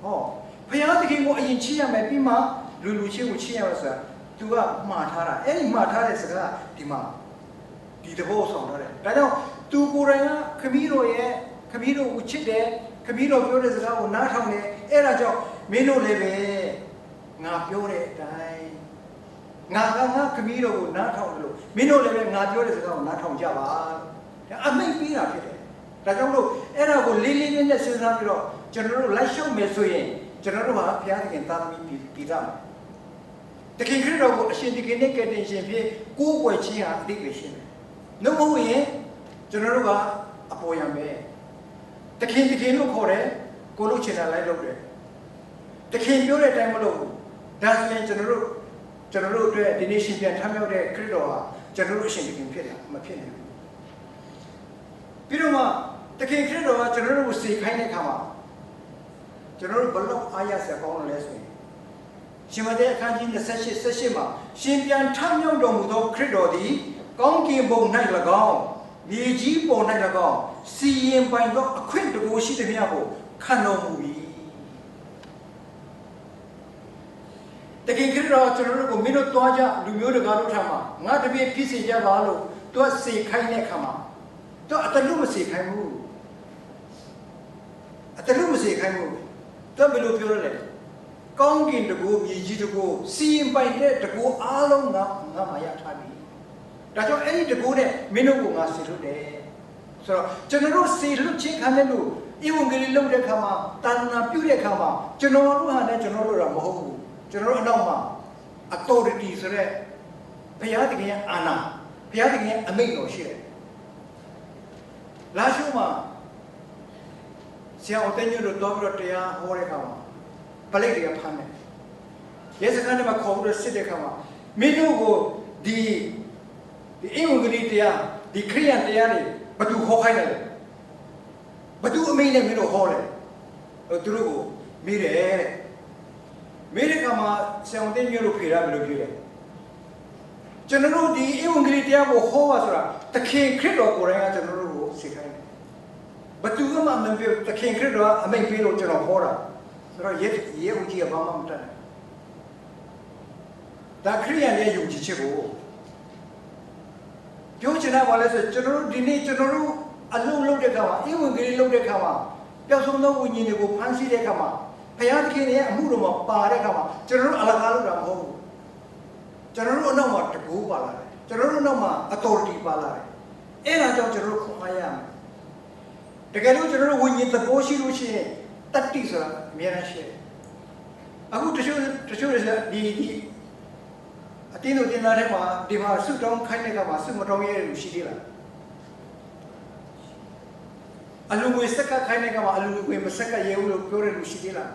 Speaker 1: ဟောဘုရားသခင်ကိုအရင်ချစ်ရမယ်ပြီးမှလူချင်းကိုချစ်ရမယ်ဆိုတာသူကမှားထားတာအဲ့ဒီမှားထားတဲ့စကားဒီမှာဒီတဘောဆောင်ထားတယ်ဒါကြောင့်သူကိုယ်တိုင်ကခမည်းတော်ကိုချစ်တယ်ခမည်းတော်ပြောတဲ့စကားကိုနားထောင်တယ်အဲ့ဒါကြောင့်မင်းတို့လည်းပဲငါပြောတဲ့အတိုင်းငါခမည်းတော်ကိုနားထောင်တယ်လို့မင်းတို့လည်းပဲငါပြောတဲ့စကားကိုနားထောင်ကြပါအမိန့်ပေးတာဖြစ်တယ်ဒါကြောင့်လို့အဲ့ဒါကိုလေးလေးနဲ့စဉ်းစားပြီးတော့ကျွန်တော်တို့လိုက်ရှုံမယ်ဆိုရင်ကျွန်တော်တို့ဟာဘုရားသခင်သားသမီးပြည်သားတခင်ခရစ်တော်ကိုအရှင်တခင်နဲ့ကယ်တင်ရှင်ဖြစ်ကိုးကွယ်ခြင်းဟာအတိတ်ပဲရှင်းတယ်။နှုတ်မဟုတ်ရင်ကျွန်တော်တို့ကအပေါ်ရမယ်။တခင်လို့ခေါ်တယ်ကိုလို့ချင်တာလိုက်လုပ်တယ်။တခင်ပြောတဲ့အတိုင်းမလုပ်ဘူး။ဒါဆိုရင်ကျွန်တော်တို့အတွက်ဒီနေ့ရှင်ပြန်ထမြောက်တဲ့ခရစ်တော်ဟာကျွန်တော်တို့အရှင်တခင်ဖြစ်တာမဖြစ်နိုင်ဘူး။ပြီးတော့မှတခင်ခရစ်တော်ကကျွန်တော်တို့ကိုစေခိုင်းတဲ့အခါမှာကျွန်တော်တို့ဘလောက်အားရစရာကောင်းလဲဆိုရင်ရှင်မတဲ့အခန်းကြီး28မှာရှင်ပြန်ထမြောက်တော်မူသောခရစ်တော်သည်ကောင်းကင်ဘုံ၌၎င်းမြေကြီးပေါ်၌၎င်းစီရင်ပိုင်သောအခွင့်တကူရှိသည်များကိုခံတော်မူ၏တကယ်ခရစ်တော်ကျွန်တော်တို့ကိုမင်းတို့တွားကြလူမျိုးတကားတို့ထံမှာငါတပည့်ဖြစ်စေကြပါလို့သူကစေခိုင်းတဲ့အခါမှာသူအတလူမစေခိုင်းဘူးအတလူမစေခိုင်းဘူးသူဘယ်လိုပြောလဲကောင်းကင်တကူမြေကြီးတကူစီရင်ပိုင်တဲ့တကူအားလုံးငါမှာရထားပြီဒါကြောင့်အဲ့ဒီတကူနဲ့မင်းတို့ကိုငါစေလွတ်တယ်ဆိုတော့ကျွန်တော်တို့စေလွတ်ခြင်းခံတဲ့လူဧဝံဂေလိလုပ်တဲ့ခါမှာတာနာပြုတဲ့ခါမှာကျွန်တော်တို့ဟာလည်းကျွန်တော်တို့တော့မဟုတ်ဘူးကျွန်တော်တို့အနောက်မှာ authority ဆိုတဲ့ဘုရားသခင်ရဲ့အာဏာဘုရားသခင်ရဲ့အမိန့်တော်ရှိတယ်လာရှုမှာဆရာဦးတန်းညို့တို့တော့ပြီးတော့တရားဟောတဲ့ခါမှာပလိတ်တွေကဖမ်းတယ်ရဲစခန်းထဲမှာခေါ်ပြီးတော့စစ်တဲ့ခါမှာမင်းတို့ကိုဒီဧဝံဂေလိတရားဒီခရိယန်တရားတွေဘသူဟောခိုင်းတယ်ဘသူအမိန့်နဲ့မင်းတို့ဟောတယ်သူတို့ကိုမေးတယ်တဲ့မေးတဲ့ခါမှာဆရာဝန်တင်မျိုးတို့ဖြေတာဘယ်လိုဖြေလဲကျွန်တော်တို့ဒီဧဝံဂေလိတရားကိုဟောပါဆိုတာသခင်ခရစ်တော်ကိုယ်တိုင်ကကျွန်တော်တို့ကိုစေခိုင်းတယ်ဘသူကမှမပြောသခင်ခရစ်တော်ကအမိန့်ပေးလို့ကျွန်တော်ဟောတာဆိုတော့ရဲဦးကြီးကဘာမှမတတ်နိုင်ဒါခရိယန်ရဲ့ယုံကြည်ချက်ကိုပြောချင်တာပါလဲဆိုကျွန်တော်တို့ဒီနေ့ကျွန်တော်တို့အလုံးလုံးတဲ့ခါမှာဧဝံဂေလိလုံးတဲ့ခါမှာပျောက်ဆုံးသောဝိညာဉ်တွေကိုဖမ်းဆီးတဲ့ခါမှာဘုရားသခင်ရဲ့အမှုတော်မှာပါတဲ့ခါမှာကျွန်တော်တို့အလကားလုပ်တာမဟုတ်ဘူးကျွန်တော်တို့အနောက်မှာတကူပါလာတယ်ကျွန်တော်တို့နောက်မှာ authority ပါလာတယ်အဲ့ဒါကြောင့်ကျွန်တော်တို့ခွန်အားရမယ်တကယ်လို့ကျွန်တော်တို့ဝိညာဉ်သဘောရှိလို့ရှိရင်တတ္တိဆိုတာအများကြီးရှိတယ်အခုတချို့ဒီအတင်းတို့တင်လာတဲ့မှာဒီမှာစုတောင်းခိုင်းတဲ့ကမှာစုမတောင်းရတဲ့လူရှိသေးလားအလူငွေစက်ကခိုင်းတဲ့ကမှာအလူငွေမစက်ကရဲဘူးလို့ပြောတဲ့လူရှိသေးလား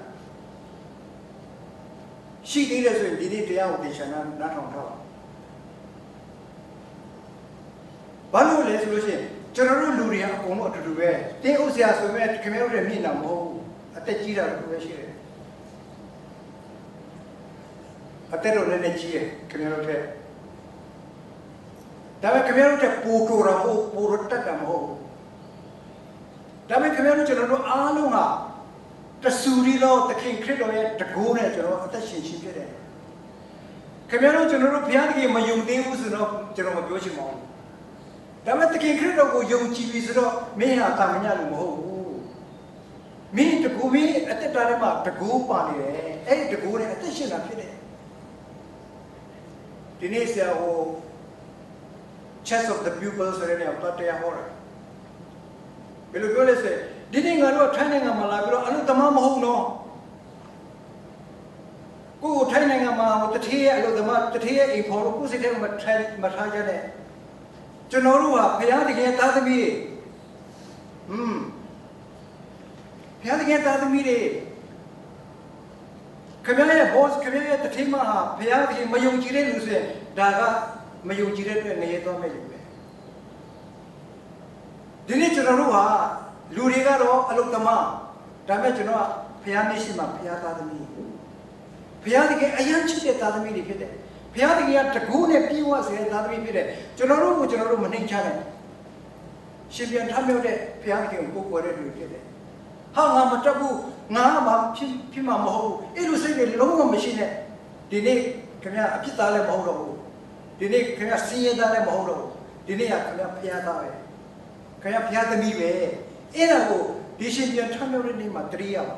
Speaker 1: ရှိသေးတယ်ဆိုရင်ဒီနေ့တရားကိုသင်္ချာနာထောင်ထားပါ ဘာလို့လဲဆိုလို့ရှိရင်ကျွန်တော်တို့လူတွေကအကုန်လုံးအတူတူပဲတင်းဥစ္စာဆိုပေမဲ့ခင်ဗျားတို့ရဲ့မျက်နှာမဟုတ်ဘူးအသက်ကြီးတာလည်းပဲရှိတယ်အသက်တော့လည်းကြီးရဲ့ခင်ဗျားတို့တဲ့ဒါပေမဲ့ခင်ဗျားတို့တဲ့ပူတူတာမဟုတ်ပူရတတ်တာမဟုတ်ဒါပေမဲ့ခင်ဗျားတို့ကျွန်တော်တို့အားလုံးဟာတဆူရီတော့သခင်ခရစ်တော်ရဲ့တကူနဲ့ကျွန်တော်အသက်ရှင်ရှိဖြစ်တယ်ခင်ဗျားတို့ကျွန်တော်တို့ဘုရားသခင်မယုံသေးဘူးဆိုတော့ကျွန်တော်မပြောချင်ပါဘူးဒါပေမဲ့သခင်ခရစ်တော်ကိုယုံကြည်ပြီဆိုတော့မင်းဟာတာမညလို့မဟုတ်ဘူးမင်းတကူမင်းအသက်တာထဲမှာတကူပါနေတယ်အဲ့ဒီတကူနဲ့အသက်ရှင်တာဖြစ်တယ်ဒီနေ့ဆရာဟို chest of the pupil ဆိုတဲ့နေရာပတ်တရားဟောတာဘယ်လိုပြောလဲဆိုဒီနေ့ငါတို့ထိုင်းနိုင်ငံမှာလာပြီးတော့အလုပ်သမားမဟုတ်တော့ကိုထိုင်းနိုင်ငံမှာတထေးရဲ့အလုပ်သမားတထေးရဲ့အိမ်ဖော်လို့ကိုစိတ်ထဲမှာမထားကြတဲ့ကျွန်တော်တို့ဟာဘုရားသခင်သားသမီးတွေဘုရားသခင်သားသမီးတွေခင်ဗျားရဲ့ boss ခင်ဗျားရဲ့တထေးမဟာဘုရားသခင်မယုံကြည်တဲ့လူဆိုရင်ဒါကမယုံကြည်တဲ့အတွက်ငရဲသွားမယ်လို့ပဲဒီနေ့ကျွန်တော်တို့ဟာလူတွေကတော့အလုသမားဒါပေမဲ့ကျွန်တော်ကဘုရားမျက်ရှိမှာဘုရားသားသမီးဘုရားသခင်အယံချစ်တဲ့သားသမီးတွေဖြစ်တယ်ဘုရားသခင်ကတကူနဲ့ပြည့်ဝစေတဲ့သားသမီးဖြစ်တယ်ကျွန်တော်တို့ကိုကျွန်တော်တို့မနှိမ်ချနိုင်ရှင်ပြန်ထမြောက်တဲ့ဘုရားသခင်ကိုကိုယ်တဲ့လူဖြစ်တယ်ဟာငါမတက်ဘူးငါမှဖြစ်မှာမဟုတ်ဘူးအဲ့လိုစိတ်တွေလုံးဝမရှိနဲ့ဒီနေ့ခင်ဗျာအဖြစ်သားလည်းမဟုတ်တော့ဘူးဒီနေ့ခင်ဗျာစည်ရသားလည်းမဟုတ်တော့ဘူးဒီနေ့ကခင်ဗျာဘုရားသားပဲခင်ဗျာဘုရားသမီးပဲအဲ့ဒါကိုဒီရှင်ပြန်ထမြောက်တဲ့နေ့မှာတရိယာပါ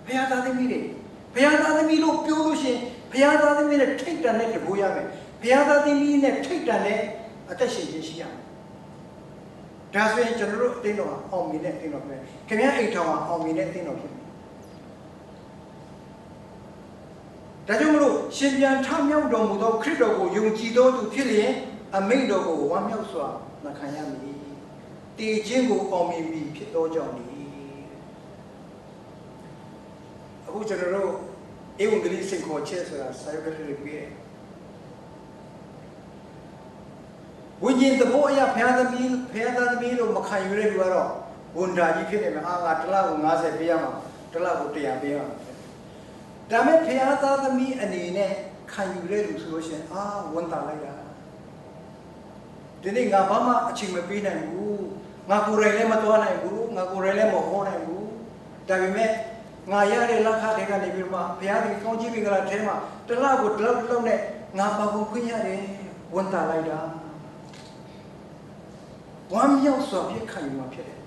Speaker 1: ဘုရားသားသမီးတွေဘုရားသားသမီးလို့ပြောလို့ရှိရင်ဘုရားသားသမီးနဲ့ထိတ်တန်တဲ့တကူရမယ်ဘုရားသားသမီးနဲ့ထိတ်တန်တဲ့အသက်ရှင်ခြင်းရှိရမယ်ဒါဆိုရင်ကျွန်တော်တို့အသိတော်အောင်မြင်တဲ့အသိတော်ပဲခင်ဗျာအိမ်ထောင်အောင်မြင်တဲ့အသိတော်ဖြစ်မယ်ဒါကြောင့်မလို့ရှင်ပြန်ထမြောက်တော်မူသောခရစ်တော်ကိုယုံကြည်သောသူဖြစ်လျင်အမိန့်တော်ကိုဝမ်းမြောက်စွာနာခံရမည်တည်ခြင်းကိုအောင်မြင်ပြီးဖြစ်သောကြောင့်ဒီအခုကျွန်တော်တို့ဧဝံဂေလိစိတ်ခေါ်ချက်ဆိုတာစာရွက်လေးပြည့်ဝိညာဉ်သဘောအရဘုရားသမီးလို့မခံယူတဲ့လူကတော့ဝန်တာကြီးဖြစ်နေမှာငါတစ်လကို90ပေးရမှာတစ်လကို100ပေးရမှာဒါမဲ့ဘုရားသားသမီးအနေနဲ့ခံယူတဲ့လူဆိုလို့ရှိရင်ဝန်တာလိုက်တာဒီနေ့ငါဘာမှအချိန်မပေးနိုင်ဘူးငါကိုယ်တိုင်လည်းမသွားနိုင်ဘူးငါကိုယ်တိုင်လည်းမဟောနိုင်ဘူးဒါပေမဲ့ငါရတဲ့လက်ခတွေကနေပြီးတော့ဘုရားကြီးကောင်းချီးပေးကြတာအဲမှာတစ်လကိုတစ်လောက်နဲ့ငါပါဖို့ခွင့်ရတယ်ဝန်တာလိုက်တာဝမ်းမြောက်စွာပြည့်ခံယူမှာဖြစ်တယ်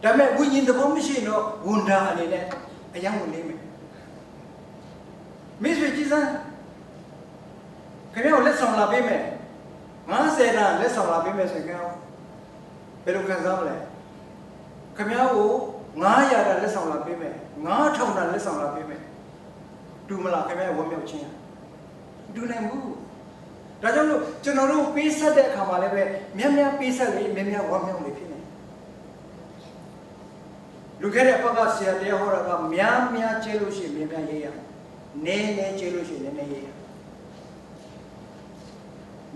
Speaker 1: ဒါပေမဲ့ဝိညာဉ်သဘောမရှိတော့ဝန်တာအနေနဲ့အယံဝင်နေမယ်မိတ်ဆွေကြီးစံခင်ဗျားကိုလက်ဆောင်လာပေးမယ်90တန်းလက်ဆောင်လာပေးမယ်ဆိုရင်ဘယ်လိုခံစားမလဲခင်ဗျားကို900တန်းလက်ဆောင်လာပေးမယ်9000တန်းလက်ဆောင်လာပေးမယ်တူမလားခင်ဗျားဝမ်းမြောက်ခြင်းတူနိုင်ဘူးဒါကြောင့်လို့ကျွန်တော်တို့ပေးဆက်တဲ့အခါမှာလည်းပဲများပေးဆက်လေများဝမ်းမြောက်လေဖြစ်နေလူခဲ့တဲ့အပတ်ကဆရာတရားဟောတာကများကျဲလို့ရှိရင်များရေးရနည်းကျဲလို့ရှိရင်နည်းရေးရ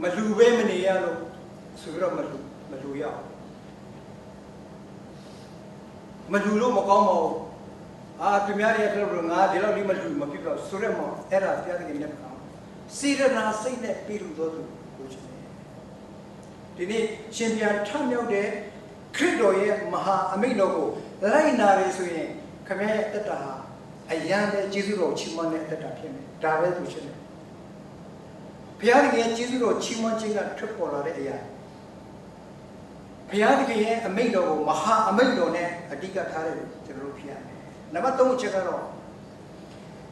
Speaker 1: မလူပဲမနေရလို့ဆိုပြီးတော့မလူရအောင်မလူလို့မကောင်းပါဘူးသူများရဲ့ပြောငါဒီလောက်လေးမလူမဖြစ်တော့ဆိုရက်မောအဲ့ဒါတရားသခင်နဲ့ကောင်းစေရနာစိတ်နဲ့ပြီးလို့သောသူကိုချင်တယ်ဒီနေ့ရှင်ပြန်ထမြောက်တဲ့ခရစ်တော်ရဲ့မဟာအမိန့်တော်ကိုလိုက်နာရဆိုရင်ခမရဲ့တက်တာအယံတဲ့ကျေးဇူးတော်ချီးမွမ်းတဲ့တက်တာဖြစ်မယ်ဒါပဲသူရှင်းတယ်ဘုရားသခင်ရဲ့ကျေးဇူးတော်ချီးမွမ်းခြင်းကထွက်ပေါ်လာတဲ့အရာဘုရားသခင်ရဲ့အမိန့်တော်ကိုမဟာအမိန့်တော်နဲ့အဓိကထားတယ်ကျွန်တော်တို့ဖြစ်ရမယ်နံပါတ်3အချက်ကတော့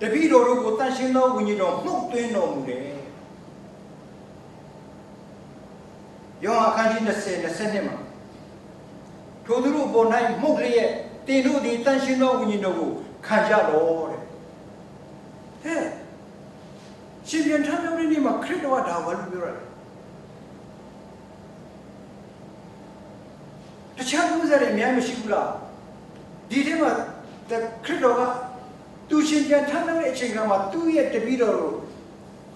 Speaker 1: တပည့်တော်တို့ကိုတန်ရှင်းသောဝိညာဉ်တော်မှုတ်သွင်းတော်မူတယ်ယောဟန်အခန်းကြီး20:22မှာထိုသူတို့ပေါ်၌မှုတ်လျက်တင်တို့သည်တန်ရှင်းသောဝိညာဉ်တော်ကိုခံကြတော်တဲ့ဟဲ့ရှင်ပြန်ထမြောက်တဲ့နေ့မှာခရစ်တော်ကဒါဘာလို့ပြောရလဲတခြားလူစားတွေအများမရှိဘူးလားဒီထဲမှာခရစ်တော်ကသူရှင်ပြန်ထမြောက်တဲ့အချိန်ကမှသူ့ရဲ့တပည့်တော်ကို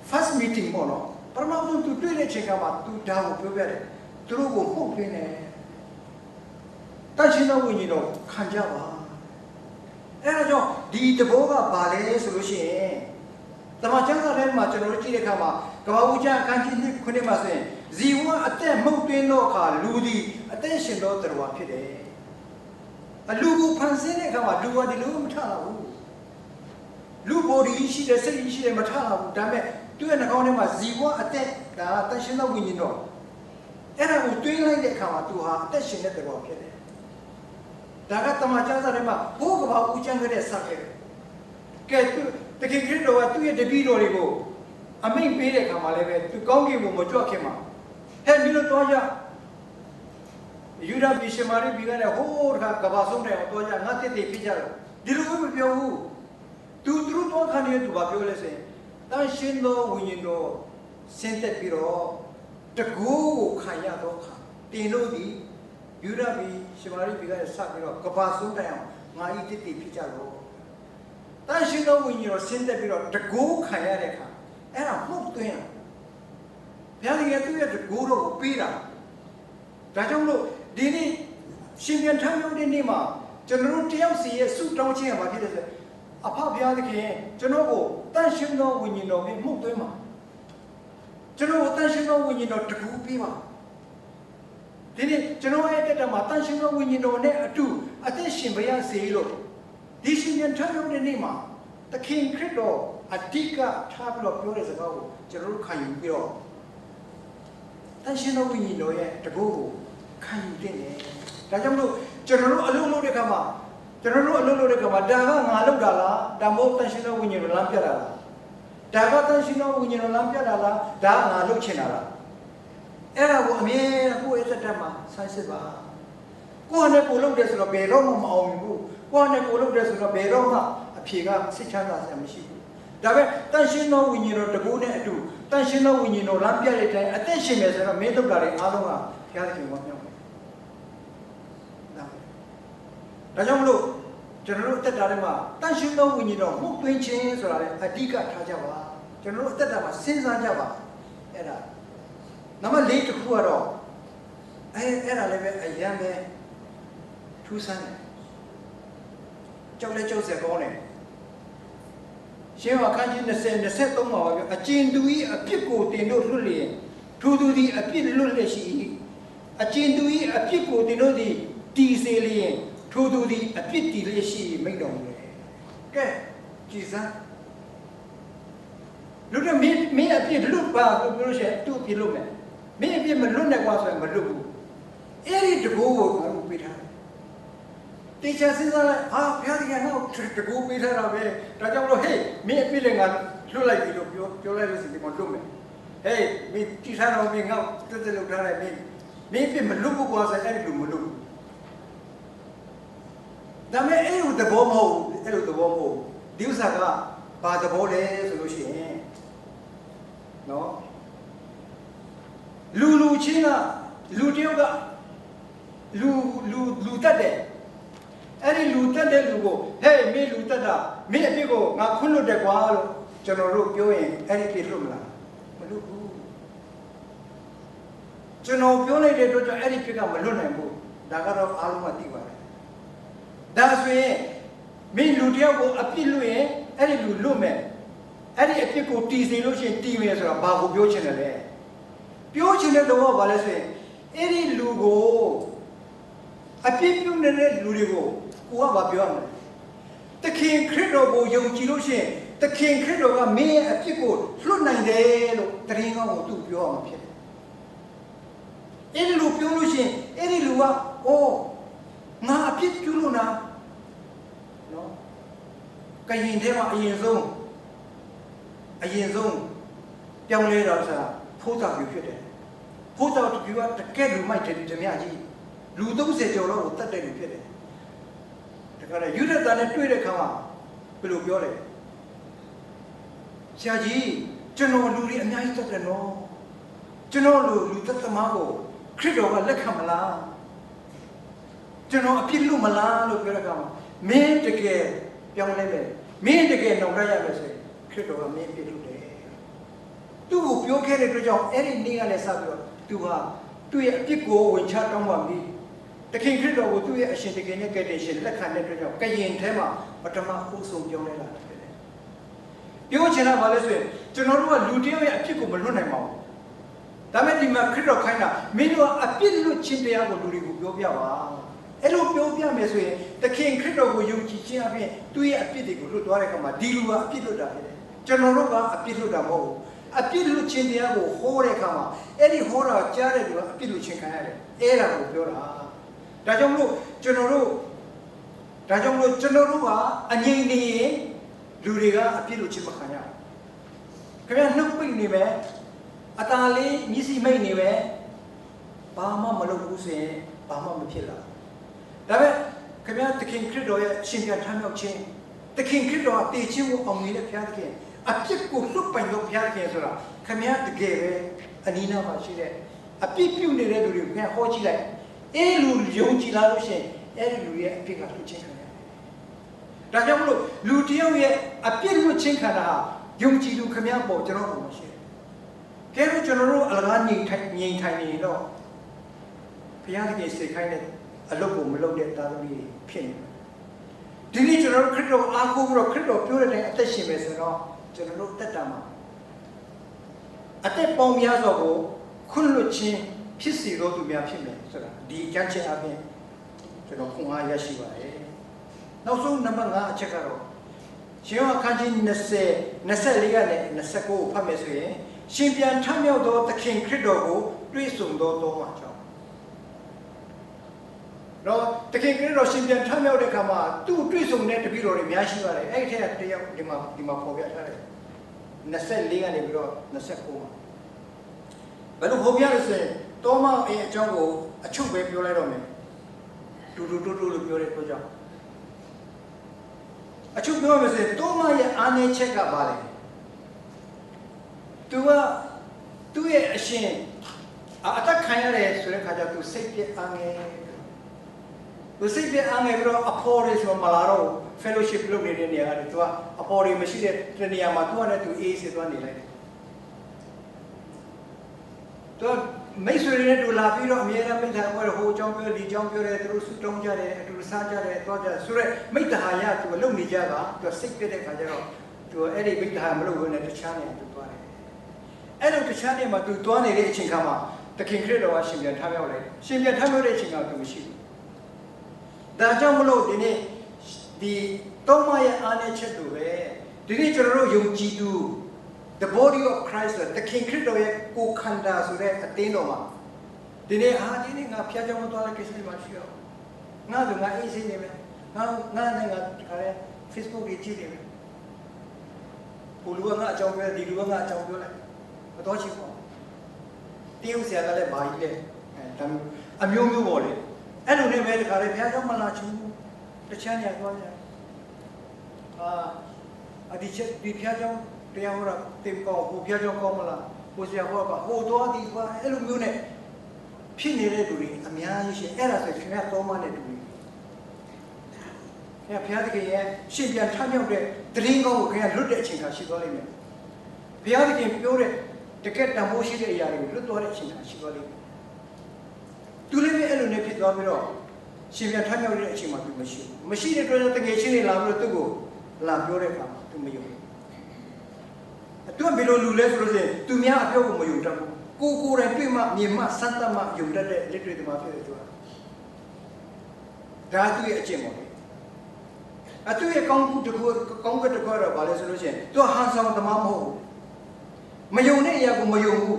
Speaker 1: first meeting ပေါ့နော် ပရမောက်သူတွေ့တဲ့အချိန်ကမှသူဒါကိုပြောပြတယ်သူတို့ကိုမှုတ်ပြင်းတယ်တန်ရှင်းသောဝိညာဉ်တော်ခံကြပါအဲ့ဒါကြောင့်ဒီတဘောကဘာလဲဆိုလို့ရှိရင်တမန်ကျမ်းစာထဲမှာကျွန်တော်တို့ကြည့်တဲ့အခါမှာကမ္ဘာဦးကျမ်းအခန်းကြီး9ခုမှာဆိုရင်ဇီဝအသက်မှုတ်တွင်းသောအခါလူသည်အသက်ရှင်သောသတ္တဝါဖြစ်တယ်အလူကိုဖန်ဆင်းတဲ့အခါမှာလူကဒီလိုမထလာဘူးလူဘော်ဒီရှိတဲ့စိတ်ရှိတဲ့မထလာဘူးဒါပေမဲ့သူ့ရဲ့နှာခေါင်းထဲမှာဇီဝအသက်ဒါတန်ရှင်းသောဝိညာဉ်တော်အဲ့ဒါကိုတွင်းလိုက်တဲ့အခါမှာသူဟာအသက်ရှင်တဲ့သတ္တဝါဖြစ်တယ်ဒါကတမန်ကျမ်းစာထဲမှာဘိုးကဘာဦးကျမ်းခဲ့တဲ့စခဲ့တယ်ကဲသူတခင်ခရစ်တော်ကသူ့ရဲ့တပည့်တော်တွေကိုအမိန့်ပေးတဲ့အခါမှာလည်းပဲသူကောင်းကင်ဘုံမကြွခင်မှာဟဲ့ဒီလိုတော့ကြယူဒာပြည်ရှမာရိပြည်ကလည်းဟိုးတခါကဘာဆုံးတယ်တော့ကြငါတစ်တိဖြစ်ကြတော့ဒီလိုမပြောဘူးသူတို့တော့ခါနေသူဘာပြောလဲဆိုရင်တန်ရှင်းသောဝိညာဉ်တော်ဆင်းသက်ပြီးတော့တကူကိုခံရတော့ခါတင်လို့ဒီယူဒာပြည်ရှမာရိပြည်ကလည်းစပြီးတော့ကဘာဆုံးတယ်အောင်ငါဤတစ်တိဖြစ်ကြတော့တန်ရှင်းသောဝိညာဉ်တော်ဆင်းသက်ပြီးတော့တကူခံရတဲ့အခါအဲ့ဒါမှုတ်သွင်းဘုရားရဲ့သူ့ရဲ့တကူတော်ကိုပေးတာဒါကြောင့်လို့ဒီနေ့ရှင်ပြန်ထမ်းရောက်တဲ့နေ့မှာကျွန်တော်တို့တယောက်စီရဲ့ဆုတောင်းခြင်းကဘာဖြစ်လဲဆိုအဖဘုရားသခင်ကျွန်တော်ကိုတန်ရှင်းသောဝိညာဉ်တော်နဲ့မှုတ်သွင်းပါကျွန်တော်ကိုတန်ရှင်းသောဝိညာဉ်တော်တကူပေးပါဒီနေ့ကျွန်တော်ရဲ့တက်တာမှာတန်ရှင်းသောဝိညာဉ်တော်နဲ့အတူအသက်ရှင်ပါရစေလို့ဒီရှင်ပြန်ထမ်းရောက်တဲ့နေ့မှာသခင်ခရစ်တော်အဓိကထားပြီးတော့ပြောတဲ့စကားကိုကျွန်တော်တို့ခံယူပြီးတော့တန်ရှင်းသောဝိညာဉ်တော်ရဲ့တကူကိုခံယူတဲ့တယ်ဒါကြောင့်မလို့ကျွန်တော်တို့အလုံးလုံးတဲ့ခါမှာဒါကငါလောက်တာလားဒါမဟုတ်တန်ရှင်းသောဝိညာဉ်တော်လမ်းပြတာလားဒါကတန်ရှင်းသောဝိညာဉ်တော်လမ်းပြတာလားဒါငါလုပ်ချင်တာလားအဲ့ဒါကိုအမြဲကိုယ့်ရဲ့သက်မှာဆိုင်စစ်ပါကိုယ့်နဲ့ကိုယ်လုပ်တယ်ဆိုတော့ဘယ်တော့မှမအောင်ဘူးကိုယ့်နဲ့ကိုယ်လုပ်တယ်ဆိုတော့ဘယ်တော့မှအဖြေကစိတ်ချမ်းသာစရာမရှိဘူးဒါပဲတန်ရှင်းသောဝိညာဉ်တော်တကူနဲ့အတူတန်ရှင်းသောဝိညာဉ်တော်လမ်းပြတဲ့အတိုင်းအသက်ရှင်မယ်ဆိုတော့မင်းတို့ကလည်းအားလုံးကဘုရားသခင်ဝတ်မြောက်တယ်ဒါကြောင့်မလို့ကျွန်တော်တို့အသက်တာထဲမှာတန်ရှင်းသောဝိညာဉ်တော်မှုတ်သွင်းခြင်းဆိုတာလည်းအဓိကထားကြပါကျွန်တော်တို့အသက်တာမှာစဉ်းစားကြပါအဲ့ဒါနံပါတ်၄တစ်ခုကတော့အဲ့ဒါလည်းပဲအရန်ပဲထူးဆန်းတယ်ကြောက်လဲကြောက်စရာကောင်းတယ်ရှင်းအခန်းကြီး20 23မှာပါပြောအကျဉ်သူ၏အပြစ်ကိုတင်တို့လွတ်လျင်ထိုသူသည်အပြစ်လွတ်လျက်ရှိ၏အကျဉ်သူ၏အပြစ်ကိုတင်တို့သည်တည်စေလျင်ထိုသူသည်အပြစ်တည်လျက်ရှိမိန့်တော်မူတယ်ကဲကြည်စမ်းလူတို့မင်းအပြစ်လွတ်ပါလို့ပြောလို့ရှိရင်သူ့အပြစ်လွတ်မယ်မင်းအပြစ်မလွတ်နဲ့ကွာဆိုရင်မလွတ်ဘူးအဲ့ဒီတကူကိုငါတို့ပေးထားတေချာစဉ်းစားလိုက်ဟာဘုရားသခင်ဟောတကူပေးထားတာပဲဒါကြောင့်လို့ဟေးမင်းအပြစ်လည်းငါလွတ်လိုက်ပြီလို့ပြောလိုက်လို့စီဒီမှာလွတ်မယ်ဟေးမင်းတိထားတော့မင်းငါ့တက်တက်လုပ်ထားလိုက်မင်းအပြစ်မလွတ်ဘူးကွာဆိုရင်အဲ့ဒီလိုမလွတ်ဘူးဒါမဲ့အဲ့လိုသဘောမဟုတ်အဲ့လိုသဘောမဟုတ်ဒီဥစ္စာကဘာသဘောလဲဆိုလို့ရှိရင်နော်လူချင်းကလူတယောက်ကလူတတ်တယ်အဲ့ဒီလူတတ်တဲ့လူကိုဟဲ့မင်းလူတတ်တာမင်းအပြစ်ကိုငါခွင့်လွတ်တယ်ကွာလို့ကျွန်တော်တို့ပြောရင်အဲ့ဒီပြစ်လွတ်မလားမလွတ်ဘူးကျွန်တော်ပြောလိုက်တဲ့အတွက်ကြောင့်အဲ့ဒီပြစ်ကမလွတ်နိုင်ဘူးဒါကတော့အားလုံးကသိပါတယ်ဒါဆိုရင်မင်းလူတယောက်ကိုအပြစ်လွတ်ရင်အဲ့ဒီလူလွတ်မယ်အဲ့ဒီအပြစ်ကိုတည်စေလို့ရှိရင်တည်မယ်ဆိုတာဘာကိုပြောချင်တယ်လဲပြောချင်တဲ့တော့ဘာလဲဆိုရင်အဲ့ဒီလူကိုအပြစ်ပြုနေတဲ့လူတွေကိုကိုကဘာပြောရမလဲသခင်ခရစ်တော်ကိုယုံကြည်လို့ရှိရင်သခင်ခရစ်တော်ကမင်းရဲ့အပြစ်ကိုလွတ်နိုင်တယ်လို့တရင်ကောင်းကိုသူ့ပြောရမှာဖြစ်တယ်အဲ့ဒီလူပြောလို့ရှိရင်အဲ့ဒီလူကအိုးငါအပြစ်ပြုလို့နော်ကရင်ထဲမှာအရင်ဆုံးပြောင်းလဲတော့ဆိုတာဖိုးတော်ပြဖြစ်တယ်ဖိုးတော်ပြကတကယ်လူမိုက်တယ်ဓမြကြီးလူ30ကျော်တော့ကိုတတ်တဲ့လူဖြစ်တယ်ဒါကြတဲ့ယူဒတာနဲ့တွေ့တဲ့ခါမှာဘယ်လိုပြောလဲဆရာကြီးကျွန်တော်လူတွေအများကြီးတတ်တယ်နော်ကျွန်တော်လူသက်သမားကိုခရစ်တော်ကလက်ခံမလားကျွန်တော်အပြစ်လို့မလားလို့ပြောတဲ့အခါမှာမင်းတကယ်ပြောင်းလဲမယ်မင်းတကယ်နှောင်ရရမယ်ဆိုရင်ခရစ်တော်ကမင်းပြစ်လို့တယ် သူ့ကိုပြောခဲ့တဲ့အတွက်ကြောင့်အဲ့ဒီနေ့ကလည်းစပြီးတော့သူဟာသူ့ရဲ့အပြစ်ကိုဝင်ချတောင်းပန်ပြီးတခင်ခရစ်တော်ကိုသူ့ရဲ့အရှင်တကယ်နဲ့ကယ်တင်ရှင်လက်ခံတဲ့အတွက်ကြောင့်ကရင်ထဲမှာပထမအဆုံးပြောင်းလဲလာတယ်ပြောချင်တာဘာလဲဆိုရင်ကျွန်တော်တို့ကလူတယောက်ရဲ့အဖြစ်ကိုမလွတ်နိုင်ပါဘူး။ဒါမဲ့ဒီမှာခရစ်တော်ခိုင်းတာမင်းတို့ကအပြစ်လွတ်ခြင်းတရားကိုလူတွေကိုပြောပြပါ။အဲ့လိုပြောပြမယ်ဆိုရင်သခင်ခရစ်တော်ကိုယုံကြည်ခြင်းအပြင်သူ့ရဲ့အပြစ်တွေကိုလွတ်သွားတဲ့အခါမှာဒီလူကအပြစ်လွတ်တာဖြစ်တယ်။ကျွန်တော်တို့ကအပြစ်လွတ်တာမဟုတ်ဘူး။အပြစ်လွတ်ခြင်းတရားကိုဟောတဲ့အခါမှာအဲ့ဒီဟောတာကြားတဲ့လူကအပြစ်လွတ်ခြင်းခံရတယ်။အဲ့ဒါကိုပြောတာ။ဒါကြောင့်မလို့ကျွန်တော်တို့ကအငြိမ်နေရင်လူတွေကအပြစ်လို့ချစ်မခံရခင်ဗျာနှုတ်ပိတ်နေမယ်အตาလေးမျက်စိမိတ်နေမယ်ဘာမှမလုပ်ဘူးဆိုရင်ဘာမှမဖြစ်လာဒါပေမဲ့ခင်ဗျာသခင်ခရစ်တော်ရဲ့ရှင်ပြန်ထမ်းမြောက်ခြင်းသခင်ခရစ်တော်တည်ခြင်းကိုအောင်မြင်တဲ့ဘုရားသခင်အပြစ်ကိုလွတ်ပိုင်သောဘုရားသခင်ဆိုတာခင်ဗျာတကယ်ပဲအနီးနားမှာရှိတဲ့အပြစ်ပြုနေတဲ့လူတွေကိုခင်ဗျာဟောကြည့်လိုက်အဲ့လူယုံကြည်လာလို့ရှိရင်အဲ့ဒီလူရဲ့အပြစ်ကလွတ်ခြင်းခံရတယ်ဒါကြောင့်မလို့လူတယောက်ရဲ့အပြစ်လွတ်ခြင်းခံတာဟာယုံကြည်သူခမည်းပေါ်ကျွန်တော်တို့မရှိဘူး။ကဲလို့ကျွန်တော်တို့အလကားငြိမ်ထိုင်နေရင်တော့ဘုရားသခင်စိတ်ခိုင်းတဲ့အလုပ်ကိုမလုပ်တဲ့သားသမီးဖြစ်နေတယ်။ဒီနေ့ကျွန်တော်တို့ခရစ်တော်အားကိုးပြီးတော့ခရစ်တော်ပြောတဲ့အတိုင်းအသက်ရှင်မယ်ဆိုတော့ကျွန်တော်တို့တက်တာမှာအသက်ပေါင်းများစွာကိုခွင့်လွှတ်ခြင်းဖြစ်စီတော်သူများဖြစ်မယ်ဆိုတာဒီကြံ့ချက်အပြင်ကျွန်တော်ခွန်အားရရှိပါတယ်။နောက်ဆုံးနံပါတ်5အချက်ကတော့ရှင်ယောဟန်အခန်းကြီး20 24ကနေ29ကိုဖတ်မယ်ဆိုရင်ရှင်ပြန်ထမြောက်သောသခင်ခရစ်တော်ကိုတွေ့ဆုံသောတောမှာကြောင့်တော့သခင်ခရစ်တော်ရှင်ပြန်ထမြောက်တဲ့အခါမှာသူ့တွေ့ဆုံတဲ့တပည့်တော်တွေအများရှိပါတယ်အဲ့ဒီထက်ကတယောက်ဒီမှာပေါ်ပြထားတယ်24ကနေပြီးတော့29မှာဘယ်လိုပေါ်ပြလဲဆိုရင်တောမအကြောင်းကိုအချုပ်ပဲပြောလိုက်တော့မယ်တူလို့ပြောတဲ့အတွက်ကြောင့်အချုပ်ပြောမယ်ဆိုရင်တောမရဲ့အားနည်းချက်ကပါလေသူ့ရဲ့အရှင်အသက်ခံရတယ်ဆိုတဲ့ခါကျသူစိတ်ပြအားငယ်ပြီးတော့အဖော်တွေဆိုမလာတော့ fellowship လုပ်နေတဲ့နေရာကသူကအဖော်တွေမရှိတဲ့နေရာမှာသူကလည်းသူအေးဆေးသွားနေလိုက်တယ်သူမိတ်ဆွေတွေနဲ့တူလာပြီးတော့အမြဲတမ်းမိသားစုတွေဟိုအကြောင်းပြောဒီအကြောင်းပြောတယ်သူတို့ဆုတောင်းကြတယ်အတူစားကြတယ်သွားကြတယ်ဆိုတော့မိသားဟာရသူလုံနေကြတာသူစိတ်ပြတဲ့ခါကျတော့သူအဲ့ဒီမိသားဟာမလုပ်ဘဲနဲ့တခြားနေရာသူသွားတယ်အဲ့လိုတခြားနေရာမှာသူသွားနေတဲ့အချိန်ခါမှာသခင်ခရစ်တော်ကရှင်ပြန်ထမြောက်လိုက်ရှင်ပြန်ထမြောက်တဲ့အချိန်ကသူမရှိဘူးဒါကြောင့်မလို့ဒီနေ့ဒီတောမရဲ့အားနည်းချက်တို့ပဲဒီနေ့ကျွန်တော်တို့ယုံကြည်သူThe body of Christ သခင်ခရစ်တော်ရဲ့ကိုယ်ခန္ဓာဆိုတဲ့အသင်းတော်မှာဒီနေ့ဒီနေ့ငါဖျားကြောင်းသွားတဲ့ကိစ္စတွေမှာရှိတော့ငါတို့ငါအေးစိနေမယ်ငါနဲ့ငါခါရဲ Facebook ကြီးကြည့်နေမယ်ဘလူကငါအကြောင်းပြောဒီလူကငါအကြောင်းပြောလိုက်မတော်ချင်ဘူးတရုတ်ဆရာကလည်းမာကြီးလေဒါအမျိုးပေါ့လေအဲ့လိုနဲ့ပဲတခါလေဘုရားကြောင့်မလာချင်ဘူးတခြားနေရာသွားကြဒီချက်ဒီဘုရားကြောင့်တရားဟောတာတင်ကောင်းဟိုဘုရားကြောင့်ကောင်းမလားဟိုဆရာဟောပါဟိုသွားဒီသွားအဲ့လိုမျိုးနဲ့ဖြစ်နေတဲ့လူတွေအများကြီးရှိအဲ့ဒါဆိုခင်ဗျာသုံးမနဲ့တူတယ်ခင်ဗျာဘုရားသခင်ရဲ့ရှင်ပြန်ထမြောက်တဲ့တရင်ကောင်းကိုခင်ဗျာလွတ်တဲ့အချိန်ကရှိသွားလိမ့်မယ်ဘုရားသခင်ပြောတဲ့တကယ်တမိုးရှိတဲ့အရာတွေကိုလွတ်သွားတဲ့အချိန်ကရှိသွားလိမ့်မယ်သူလည်းပဲအဲ့လိုနဲ့ဖြစ်သွားပြီးတော့ရှင်ပြန်ထမြောက်တဲ့အချိန်မှာသူမရှိတဲ့အတွက်တကယ်ချင်းနေလာပြီးတော့သူ့ကိုလာပြောတဲ့အခါသူမယုံသူကဘယ်လိုလူလဲဆိုလို့ရှိရင်သူများအပြောကိုမယုံတတ်ဘူးကိုယ်တိုင်တွေ့မှမြင်မှစမ်းသပ်မှယုံတတ်တဲ့လက်တွေ့သမားဖြစ်တယ်သူကဒါသူ့ရဲ့အကျင့်ပေါ့လေသူ့ရဲ့ကောင်းကင်တစ်ခုတော့ဘာလဲဆိုလို့ရှိရင်သူကဟန်ဆောင်သမားမဟုတ်ဘူးမယုံတဲ့အရာကိုမယုံဘူး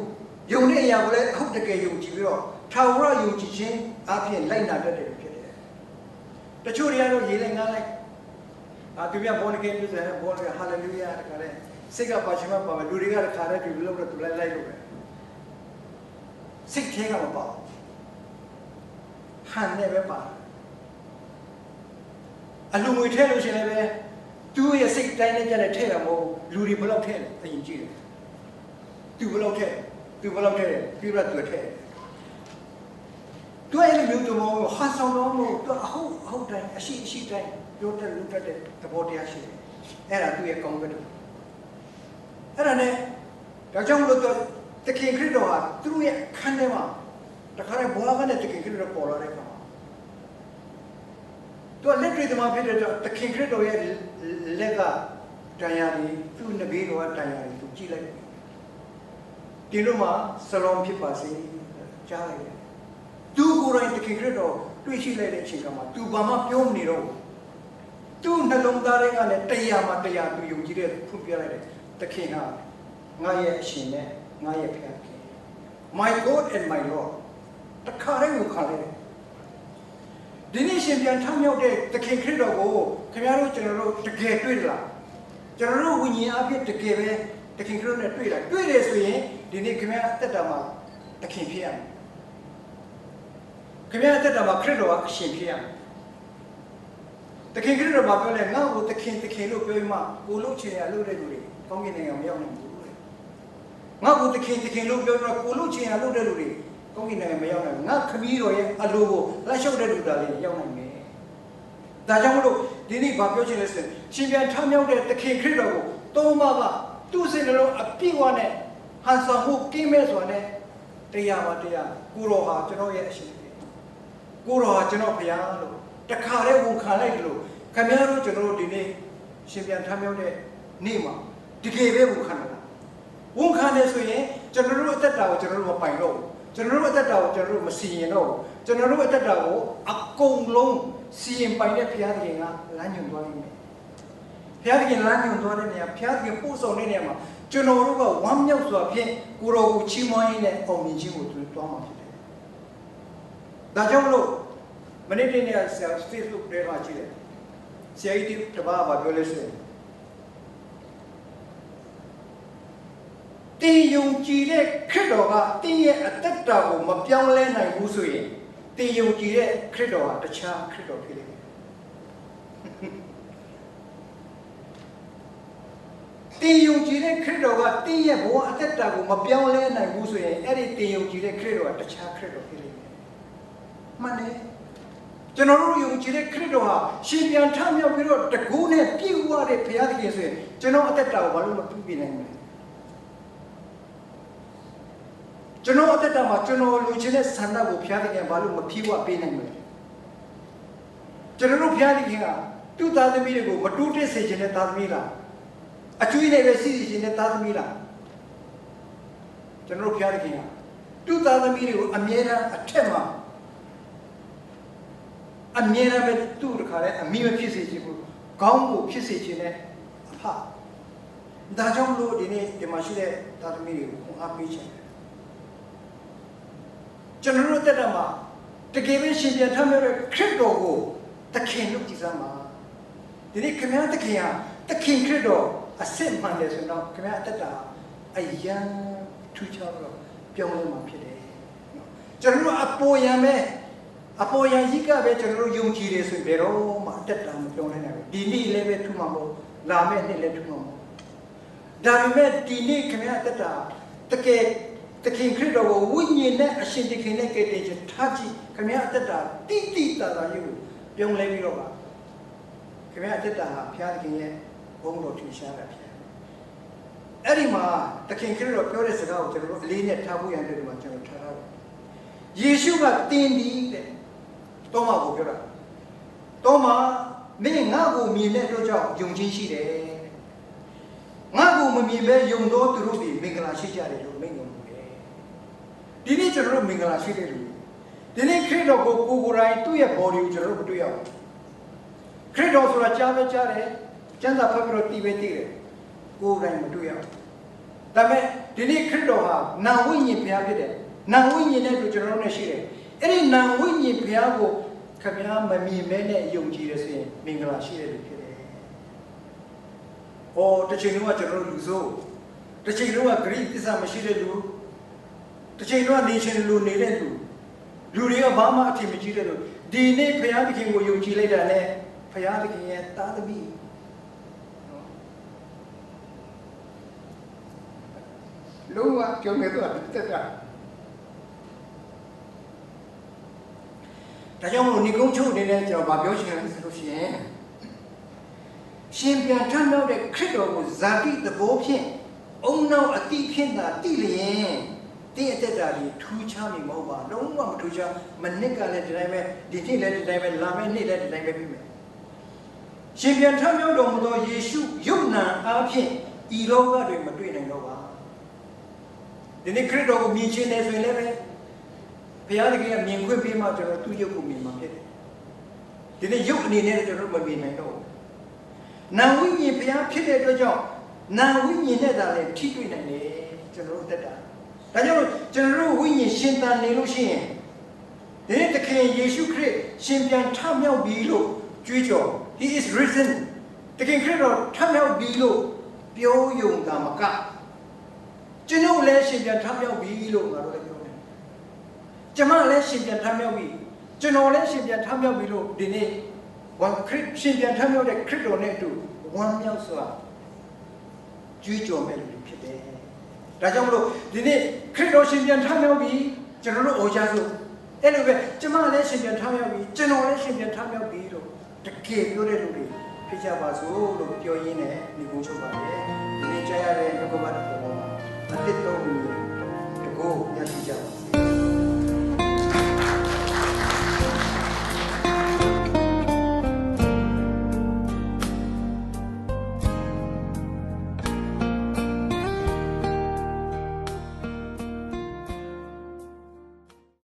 Speaker 1: ယုံတဲ့အရာကိုလည်းဟုတ်တကယ်ယုံကြည်ပြီးတော့ထာဝရယုံကြည်ခြင်းအပြင်လိုက်နာတတ်တယ်ဖြစ်တယ်တချို့တွေကတော့ရေးလိုက်ငားလိုက်သူများဘောနကေပြည့်တယ်ဘောနကေဟာလေလုယာတခါလဲစိတ်ကပါချင်မှပါမယ်လူတွေကတခါတည်းဒီလိုလုပ်တော့သူလိုက်လို့ပဲစိတ်ထဲကမပါဟန်နဲ့ပဲပါအလူငွေထဲလို့ရှိရင်လည်းသူ့ရဲ့စိတ်တိုင်းနဲ့ကြတဲ့ထဲတာမဟုတ်လူတွေဘယ်လောက်ထဲလဲအရင်ကြည့်တယ်သူဘယ်လောက်ထဲပြီးတော့သူထဲသူအဲ့လိုမျိုးတော့ဟာဆောင်တော့သူအဟုတ်တိုင်းအရှိတိုင်းပြောတဲ့လူတဲ့သဘောတရားရှိတယ်အဲ့ဒါသူ့ရဲ့ကောင်းကင်အဲ့ဒါနဲ့ ဒါကြောင့်လို့တခင်ခရစ်တော်ဟာသူတို့ရဲ့ခန်းထဲမှာတခါတည်းဘွားကနဲ့တခင်ခရစ်တော်ပေါ်လာတဲ့အခါမှာသူကလက်တွေ့သမားဖြစ်တဲ့တခင်ခရစ်တော်ရဲ့လက်ကတန်ရာကြီးသူ့နဘေးတော်ကတန်ရာကြီးသူကြည့်လိုက်ဒီလိုမှဆလောင်ဖြစ်ပါစေကြားလိုက်တယ်သူကိုယ်တိုင်တခင်ခရစ်တော်တွေ့ရှိလိုက်တဲ့အချိန်ကမှသူဘာမှပြောမနေတော့သူ့နှလုံးသားထဲကလည်းတရားမှတရားသူယုံကြည်တဲ့ဖွင့်ပြလိုက်တယ်တခင်ဟာငါရဲ့အရှင်နဲ့ငါရဲ့ဖခင် My God and my Lord တခါတည်းကိုခါလိုက်တယ်ဒီနေ့ရှင်ပြန်ထမြောက်တဲ့တခင်ခရစ်တော်ကိုခင်ဗျားတို့ကျွန်တော်တို့တကယ်တွေ့လားကျွန်တော်တို့ဝိညာဉ်အဖြစ်တကယ်ပဲတခင်ခရစ်တော်နဲ့တွေ့လားတွေ့တယ်ဆိုရင်ဒီနေ့ခင်ဗျားအသက်တာမှာတခင်ဖြစ်ရမယ်ခင်ဗျားအသက်တာမှာခရစ်တော်ကအရှင်ဖြစ်ရမယ်တခင်ခရစ်တော်မှာပြောလဲငါ့ကိုတခင်လို့ပြောမှကိုလို့ချင်ရလို့တဲ့လူတွေကောင်းကင်နိုင်ငံမရောက်နိုင်ဘူးတဲ့ငါ့ကိုတခင်လို့ပြောမှကိုလို့ချင်ရလို့တဲ့လူတွေကောင်းကင်နိုင်ငံမရောက်နိုင်ဘူးငါခမည်းတော်ရဲ့အလိုကိုလက်လျှောက်တဲ့လူတာလေးရောက်နိုင်မယ်ဒါကြောင့်မလို့ဒီနေ့ဗာပြောချင်လဲဆိုရင်ရှင်ပြန်ထမြောက်တဲ့တခင်ခရစ်တော်ကိုသုံးပါးကသူ့စိတ်နှလုံးအပြည့်အဝနဲ့ဟန်ဆောင်မှုကင်းမဲ့စွာနဲ့တရားပါတရားကိုတော်ဟာကျွန်တော်ရဲ့အရှင်ကိုတော်ဟာကျွန်တော်ဘုရားလို့တခါတည်းဝန်ခံလိုက်တယ်လို့ခင်ဗျားတို့ကျွန်တော်တို့ဒီနေ့ရှင်ပြန်ထမြောက်တဲ့နေ့မှာတကယ်ပဲဝန်ခံတာဝန်ခံတယ်ဆိုရင်ကျွန်တော်တို့အသက်တာကိုကျွန်တော်တို့မပိုင်တော့ဘူးကျွန်တော်တို့အသက်တာကိုကျွန်တော်တို့မစီရင်တော့ဘူးကျွန်တော်တို့အသက်တာကိုအကုန်လုံးစီရင်ပိုင်တဲ့ဘုရားသခင်ကလမ်းညွှန်သွားလိမ့်မယ်ဘုရားသခင်လမ်းညွှန်သွားတဲ့နေရာဘုရားသခင်ပို့ဆောင်တဲ့နေရာမှာကျွန်တော်တို့ကဝမ်းမြောက်စွာဖြင့်ကိုယ်တော်ကိုချီးမွမ်းရင်းနဲ့အောင်မြင်ခြင်းကိုသူတွားမှာဖြစ်တယ်ဒါကြောင့်မလို့မနေ့တနေ့ဆရာ Facebook ထဲမှာကြည့်တယ်ဆရာကြီးတပါးဘာပြောလဲဆိုရင်တင်ယုံကြည်တဲ့ခရစ်တော်ကတင်းရဲ့အသက်တာကိုမပြောင်းလဲနိုင်ဘူးဆိုရင်တင်ယုံကြည်တဲ့ခရစ်တော်ဟာတခြားခရစ်တော်ဖြစ်လိမ့်မယ်တင်ယုံကြည်တဲ့ခရစ်တော်ကတင်းရဲ့ဘဝအသက်တာကိုမပြောင်းလဲနိုင်ဘူးဆိုရင်အဲ့ဒီတင်ယုံကြည်တဲ့ခရစ်တော်ကတခြားခရစ်တော်ဖြစ်လိမ့်မယ်မှန်တယ်ကျွန်တော်တို့ယုံကြည်တဲ့ခရစ်တော်ဟာရှင်ပြန်ထမြောက်ပြီးတော့တကူးနဲ့ပြည့်ဝတဲ့ဘုရားသခင်ဆိုရင်ကျွန်တော်အသက်တာကိုဘာလို့မပြုပြနိုင်မလဲကျွန်တော်အသက်တာမှာကျွန်တော်လူချင်းတဲ့ဆန္ဒကိုဘုရားသခင်ဘာလို့မဖြည့်ဝပေးနိုင်မလဲကျွန်တော်တို့ဘုရားသခင်ကသူ့သားသမီးတွေကိုမတူးတက်စေခြင်းနဲ့သားသမီးလားအကျွေးနဲ့ပဲစီစီခြင်းနဲ့သားသမီးလားကျွန်တော်တို့ဘုရားသခင်ကသူ့သားသမီးတွေကိုအမြဲတမ်းအထက်မှာအမြဲတမ်းပဲသူ့တခါလဲအမိမဖြစ်စေခြင်းဘူးခေါင်းကိုဖြစ်စေခြင်းနဲ့အဖဒါကြောင့်လို့ဒီနေ့ဒီမှာရှိတဲ့သားသမီးတွေကိုအားပေးခြင်းကျွန်တော်တို့တက်တာမှာတကယ်ပဲရှင်ပြန်ထမ်းမဲ့ခရစ်တော်ကိုသခင်လို့ကြည်စမ်းပါဒီနေ့ခင်ဗျားသခင်ဟာသခင်ခရစ်တော်အစစ်မှန်တယ်ဆိုတော့ခင်ဗျားအသက်တာအယံထူးခြားတော့ပြောင်းလဲမှာဖြစ်တယ်ကျွန်တော်တို့အပေါ်ယံကြီးကပဲကျွန်တော်တို့ယုံကြည်တယ်ဆိုရင်ဘယ်တော့မှအသက်တာမပြောင်းလဲနိုင်ဘူးဒီနေ့လည်းပဲထူမှာမဟုတ်လာမယ့်နေ့လည်းထူမှာမဟုတ်ဒါပေမဲ့ဒီနေ့ခင်ဗျားအသက်တာတကယ်သခင်ခရစ်တော်ကိုဝိညာဉ်နဲ့အရှင်သခင်နဲ့ကယ်တင်ခြင်းထားကြည့်ခင်ဗျားအသက်တာတိတာရေးကိုပြောင်းလဲပြီးတော့ပါခင်ဗျားအသက်တာဟာဘုရားသခင်ရဲ့ဘုန်းတော်ထင်ရှားတာဖြစ်အဲ့ဒီမှာသခင်ခရစ်တော်ပြောတဲ့စကားကိုကျွန်တော်တို့အလေးနဲ့ထားဖို့ရတဲ့ဒီမှာကျွန်တော်ထားတာယေရှုကတင်းဒီတဲ့တောမကိုပြောတာတောမမင်းငါ့ကိုမြင်တဲ့အတွက်ကြောင့်ယုံခြင်းရှိတယ်ငါ့ကိုမမြင်ပဲယုံတော့သူတို့ဒီမင်္ဂလာရှိကြတယ်လို့မိန့်တော်မူတယ်ဒီနေ့ကျွန်တော်တို့မင်္ဂလာရှိတဲ့လူဒီနေ့ခရစ်တော်ကိုကိုယ်တိုင်သူ့ရဲ့ body ကိုကျွန်တော်တို့မတွေ့ရဘူးခရစ်တော်ဆိုတာကြားပဲကြားတယ်ကျမ်းစာဖတ်ပြီးတော့တည်ပဲတည်တယ်ကိုယ်တိုင်မတွေ့ရဘူးဒါပေမဲ့ဒီနေ့ခရစ်တော်ဟာနာဝိညာဉ်ဘုရားဖြစ်တယ်နာဝိညာဉ်နဲ့တို့ကျွန်တော်တို့နဲ့ရှိတယ်အဲ့ဒီနာဝိညာဉ်ဘုရားကိုခင်ဗျားမမြင်မဲနဲ့ယုံကြည်ရဆိုရင်မင်္ဂလာရှိတဲ့လူဖြစ်တယ်ဟောတစ်ချိန်လုံးကကျွန်တော်တို့လူဆိုးတစ်ချိန်လုံးကဂရိသစ္စာမရှိတဲ့လူတစ်ချိန်လုံးကနေရှင်လူနေတဲ့လူတွေကဘာမှအထင်မကြီးတဲ့လူဒီနေ့ဘုရားသခင်ကိုယုံကြည်လိုက်တာနဲ့ဘုရားသခင်ရဲ့သားသမီးလုံးဝပြောနေတော့တက်တာဒါကြောင့်မလို့ညီကုန်းချုပ်နေတဲ့ကျွန်တော်ဗာပြောချင်တယ်ဆိုလို့ရှိရင်ရှင်ပြန်ထမြောက်တဲ့ခရစ်တော်ကိုဇာတိသဘောဖြင့် ông nào ở ti phiên là ti liền ti ở đây là thu cha mình mau vào đúng không thu cha mình nên cái này đây mà đi thì này đây mà làm cái này đây mà bị mà xin biện tham nhau đồng đồ Giêsu dùng na áp phiên ý lâu cái rồi mà đuổi này đâu vào thì này Christ đâu miền trên này rồi đấy bây giờ thì cái miền quê bên mà cho tôi yêu của mình mà thế thì này dùng này cho nó mà miền này đâu nào quý vị bây giờ phía đây cho nào quý vị này là để thi đuổi này cho nó tất cả đại nhau cho nó quý vị xin ta này lúc xin thì này thực hiện Giêsu Christ xin biện tham nhau bị lộ truy cho He is risen thực hiện Christ rồi tham nhau bị lộ biểu dùng ta mà cả cho nó lấy xin biện tham nhau bị lộ mà rồi cho mà lấy xin biện tham nhau bị cho nó lấy xin biện tham nhau bị lộ thì nàyวันคริสชินยันทำเอาเด็กคริสโตเนี่ยดูวันยาวสว่าจุยโจมไม่รู้ผิดเองแต่จังรู้ทีนี้คริสโตชินยันทำเอาบีจะรู้โอชาสุเอ็นเลยจะมาเล่ชินยันทำเอาบีจะนอนเล่ชินยันทำเอาบีรู้ตะเกียบอยู่ได้รู้ดิพิจารณาสู้รู้เกี่ยวยินเนี่ยมีกุศลบาร์เนี่ยทีนี้ใจอะไรก็บาร์ตัวมันติดตัวมีตะโกยา